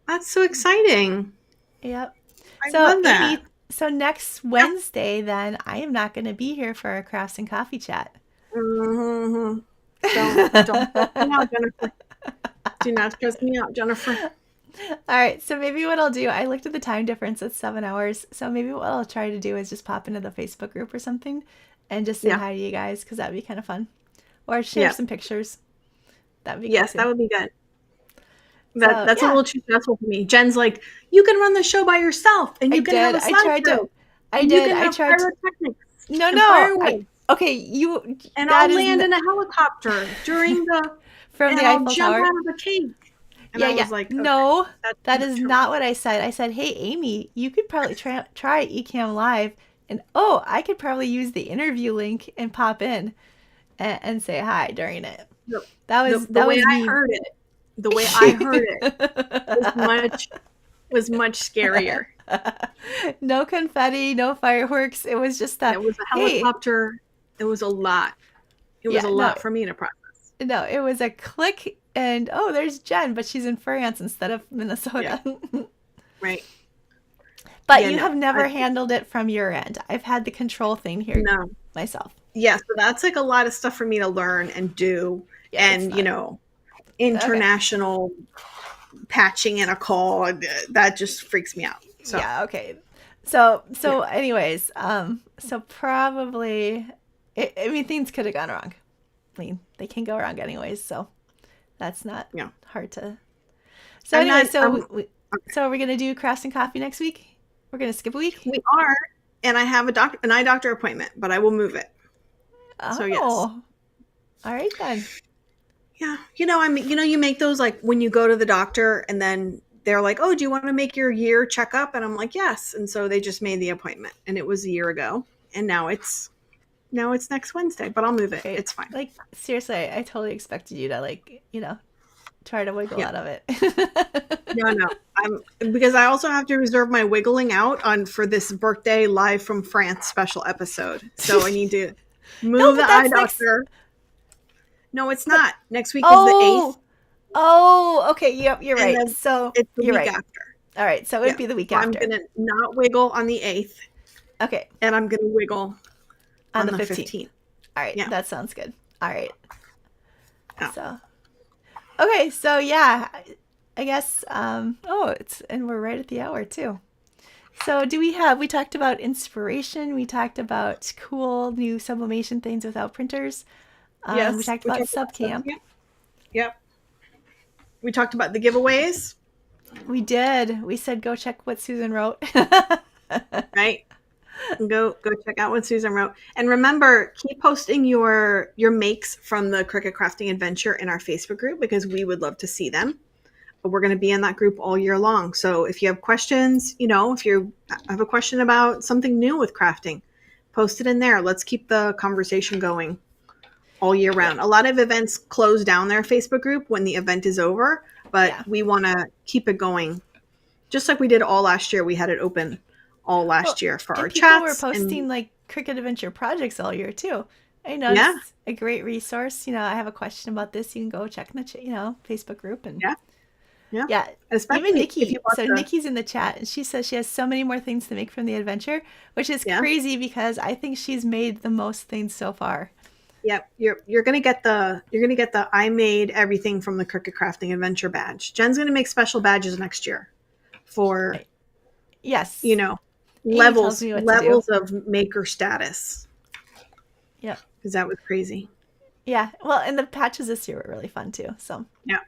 S1: That's so exciting.
S2: Yep.
S1: I
S2: So,
S1: love that.
S2: Amy, so next
S1: Yeah.
S2: Wednesday, then I am not going to be here for our crafts and coffee chat.
S1: hmm
S2: All
S1: Don't stress me out, Jennifer. Do not stress me out, Jennifer.
S2: right. So maybe what I'll do, I looked at the time difference, it's 7 hours. So maybe what I'll try to do is just pop into the Facebook group or something and just say
S1: Yeah.
S2: hi to you guys because that'd be kind of fun. Or share
S1: Yeah.
S2: some pictures. That'd be good
S1: Yes, that
S2: too.
S1: would be good.
S2: So
S1: That's a
S2: yeah,
S1: little too stressful for me. Jen's like, you can run the show by yourself, and
S2: I
S1: you can have
S2: did.
S1: a
S2: I tried to.
S1: slideshow,
S2: I
S1: and you
S2: did.
S1: can
S2: I
S1: have
S2: tried to.
S1: pyrotechnics
S2: No,
S1: and
S2: no.
S1: fireworks,
S2: Okay. You.
S1: and
S2: That
S1: I'll
S2: is
S1: land in a helicopter
S2: from
S1: and
S2: the
S1: I'll
S2: Eiffel
S1: jump
S2: Tower.
S1: out of a cake. And
S2: Yeah,
S1: I
S2: yeah.
S1: was like, okay,
S2: No,
S1: that's too
S2: that is
S1: much for me.
S2: not what I said. I said, hey, Amy, you could probably try Ecamm Live. And oh, I could probably use the interview link and pop in and say hi during it.
S1: The,
S2: That
S1: the,
S2: was
S1: the
S2: that
S1: way
S2: was
S1: I
S2: me.
S1: heard it, the way I heard it was much scarier.
S2: No confetti, no fireworks. It was just
S1: It was a
S2: hey,
S1: helicopter. It was a lot. It was
S2: yeah,
S1: a lot for me to process.
S2: no, it was a click and oh, there's Jen, but she's in France instead of
S1: Yeah,
S2: Minnesota.
S1: right.
S2: But
S1: Yeah,
S2: you
S1: no.
S2: have never handled it from your end. I've had the control thing here
S1: No.
S2: myself.
S1: Yeah, so that's like a lot of stuff for me to learn and do.
S2: Yeah, it's
S1: And,
S2: not. Okay.
S1: international patching in a call, that just freaks me out. So,
S2: Yeah, okay. So
S1: yeah.
S2: anyways, so probably I mean things could have gone wrong. I mean, they can go wrong anyways, so that's not
S1: Yeah.
S2: hard to. So
S1: I'm
S2: anyway,
S1: not, I'm,
S2: so are we gonna do crafts and coffee next week? We're gonna skip a week.
S1: we are, and I have an eye doctor appointment, but I will move it. So, yes.
S2: Oh, all right then.
S1: Yeah. You make those like when you go to the doctor and then they're like, oh, do you want to make your year checkup? And I'm like, yes. And so they just made the appointment and it was a year ago. And now it's next Wednesday, but I'll move it.
S2: Okay,
S1: It's fine.
S2: like seriously, I totally expected you to like try to wiggle
S1: Yeah.
S2: out of it.
S1: No. Because I also have to reserve my wiggling out for this birthday live from France special episode. So I need to
S2: No,
S1: move
S2: but
S1: the eye
S2: that's next.
S1: doctor. No, it's
S2: But
S1: not. Next week is the 8th,
S2: oh, oh, okay. Yep, you're
S1: and
S2: right.
S1: then
S2: So
S1: it's the
S2: you're
S1: week
S2: right.
S1: after.
S2: All right, so it
S1: Yeah.
S2: would be the week
S1: So I'm
S2: after.
S1: gonna not wiggle on the 8th,
S2: Okay,
S1: and I'm gonna wiggle
S2: on
S1: on
S2: the
S1: the
S2: 15th.
S1: 15th.
S2: All right,
S1: Yeah.
S2: that sounds good. All right.
S1: Yeah.
S2: So, okay, so yeah, I guess and we're right at the hour too. So, we talked about inspiration, we talked about cool new sublimation things without printers. We
S1: Yes.
S2: talked
S1: We
S2: about
S1: talked about
S2: subcam.
S1: subcam. Yep. We talked about the giveaways,
S2: We did. We said go check what Susan wrote.
S1: right? Go check out what Susan wrote. And remember, keep posting your makes from the Cricut Crafting Adventure in our Facebook group because we would love to see them. But we're going to be in that group all year long. So if you have questions, if you have a question about something new with crafting, post it in there. Let's keep the conversation going all year
S2: Yeah.
S1: round. A lot of events close down their Facebook group when the event is over, but
S2: Yeah.
S1: we want to keep it going. Just like we did all last year, we had it open all last
S2: Well,
S1: year for our
S2: and people were
S1: chats.
S2: posting
S1: And
S2: like Cricut Adventure projects all year too. I know
S1: yeah,
S2: it's a great resource. I have a question about this. You can go check in the Facebook group and
S1: yeah, yeah.
S2: yeah.
S1: Especially
S2: Even
S1: if you
S2: Nikki.
S1: bought
S2: So
S1: the,
S2: Nikki's in the chat and she says she has so many more things to make from the adventure, which is
S1: yeah,
S2: crazy because I think she's made the most things so far.
S1: yep. You're gonna get the I made everything from the Cricut Crafting Adventure badge. Jen's gonna make special badges next year for
S2: Yes. Amy tells
S1: levels
S2: me what to do.
S1: of maker status
S2: Yep.
S1: because that was crazy.
S2: Yeah. Well, and the patches this year were really fun too. So
S1: Yeah.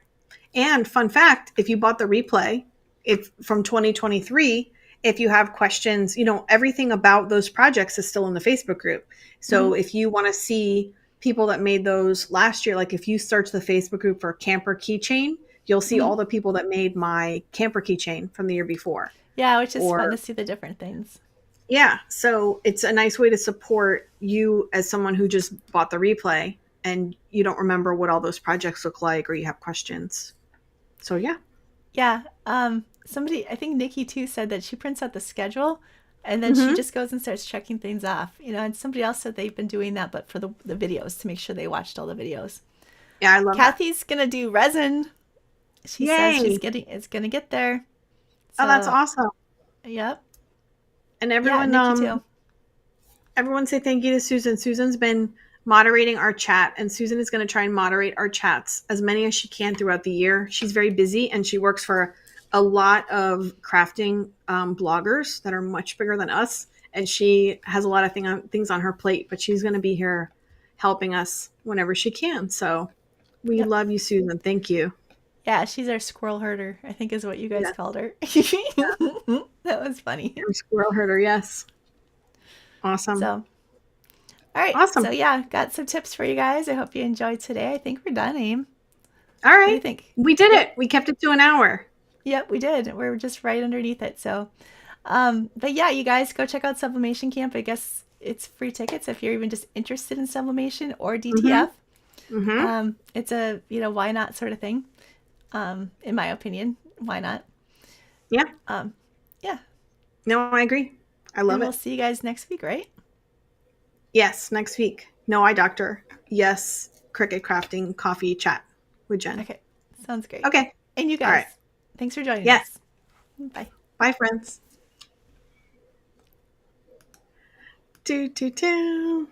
S1: And fun fact, if you bought the replay, if from 2023, if you have questions, everything about those projects is still in the Facebook group. So if you want to see people that made those last year. Like if you search the Facebook group for camper keychain, you'll see
S2: Mhm.
S1: all the people that made my camper keychain from the year before.
S2: Yeah, which is fun to
S1: Or
S2: see the different things.
S1: yeah, so it's a nice way to support you as someone who just bought the replay and you don't remember what all those projects look like or you have questions. So yeah.
S2: Yeah. Somebody, I think Nikki too, said that she prints out the schedule and then she
S1: Hmm.
S2: just goes and starts checking things off. And somebody else said they've been doing that, but for the videos to make sure they watched all the videos.
S1: Yeah, I love that.
S2: Kathy's gonna do resin. She says
S1: Yay.
S2: it's gonna get there.
S1: Oh, that's
S2: So,
S1: awesome.
S2: yep.
S1: And
S2: Yeah,
S1: everyone
S2: Nikki too.
S1: everyone say thank you to Susan. Susan's been moderating our chat, and Susan is going to try and moderate our chats as many as she can throughout the year. She's very busy and she works for a lot of crafting bloggers that are much bigger than us. And she has a lot of things on her plate, but she's going to be here helping us whenever she can. So we
S2: Yep.
S1: love you, Susan. Thank you.
S2: Yeah, she's our squirrel herder, I think is what you guys
S1: Yeah.
S2: called her. That was funny.
S1: Our squirrel herder. Yes. Awesome.
S2: So, all right. So,
S1: Awesome.
S2: yeah, got some tips for you guys. I hope you enjoyed today. I think we're done, Aim.
S1: All
S2: What do you
S1: right.
S2: think?
S1: We did
S2: Yep.
S1: it. We kept it to an hour.
S2: Yep, we did. We're just right underneath it. So, but yeah, you guys go check out Sublimation Camp. I guess it's free tickets if you're even just interested in sublimation or
S1: Mm-hmm.
S2: DTF.
S1: Mm-hmm.
S2: It's a, why not sort of thing. In my opinion, why not?
S1: Yeah.
S2: Yeah.
S1: No, I agree. I
S2: And
S1: love
S2: we'll
S1: it.
S2: see you guys next week, right?
S1: Yes, next week. No eye doctor. Yes, Cricut crafting coffee chat with Jen.
S2: Okay. Sounds great.
S1: Okay.
S2: And you
S1: All
S2: guys,
S1: right.
S2: thanks for joining
S1: Yes.
S2: us. Bye.
S1: Bye, friends. Do, do, do.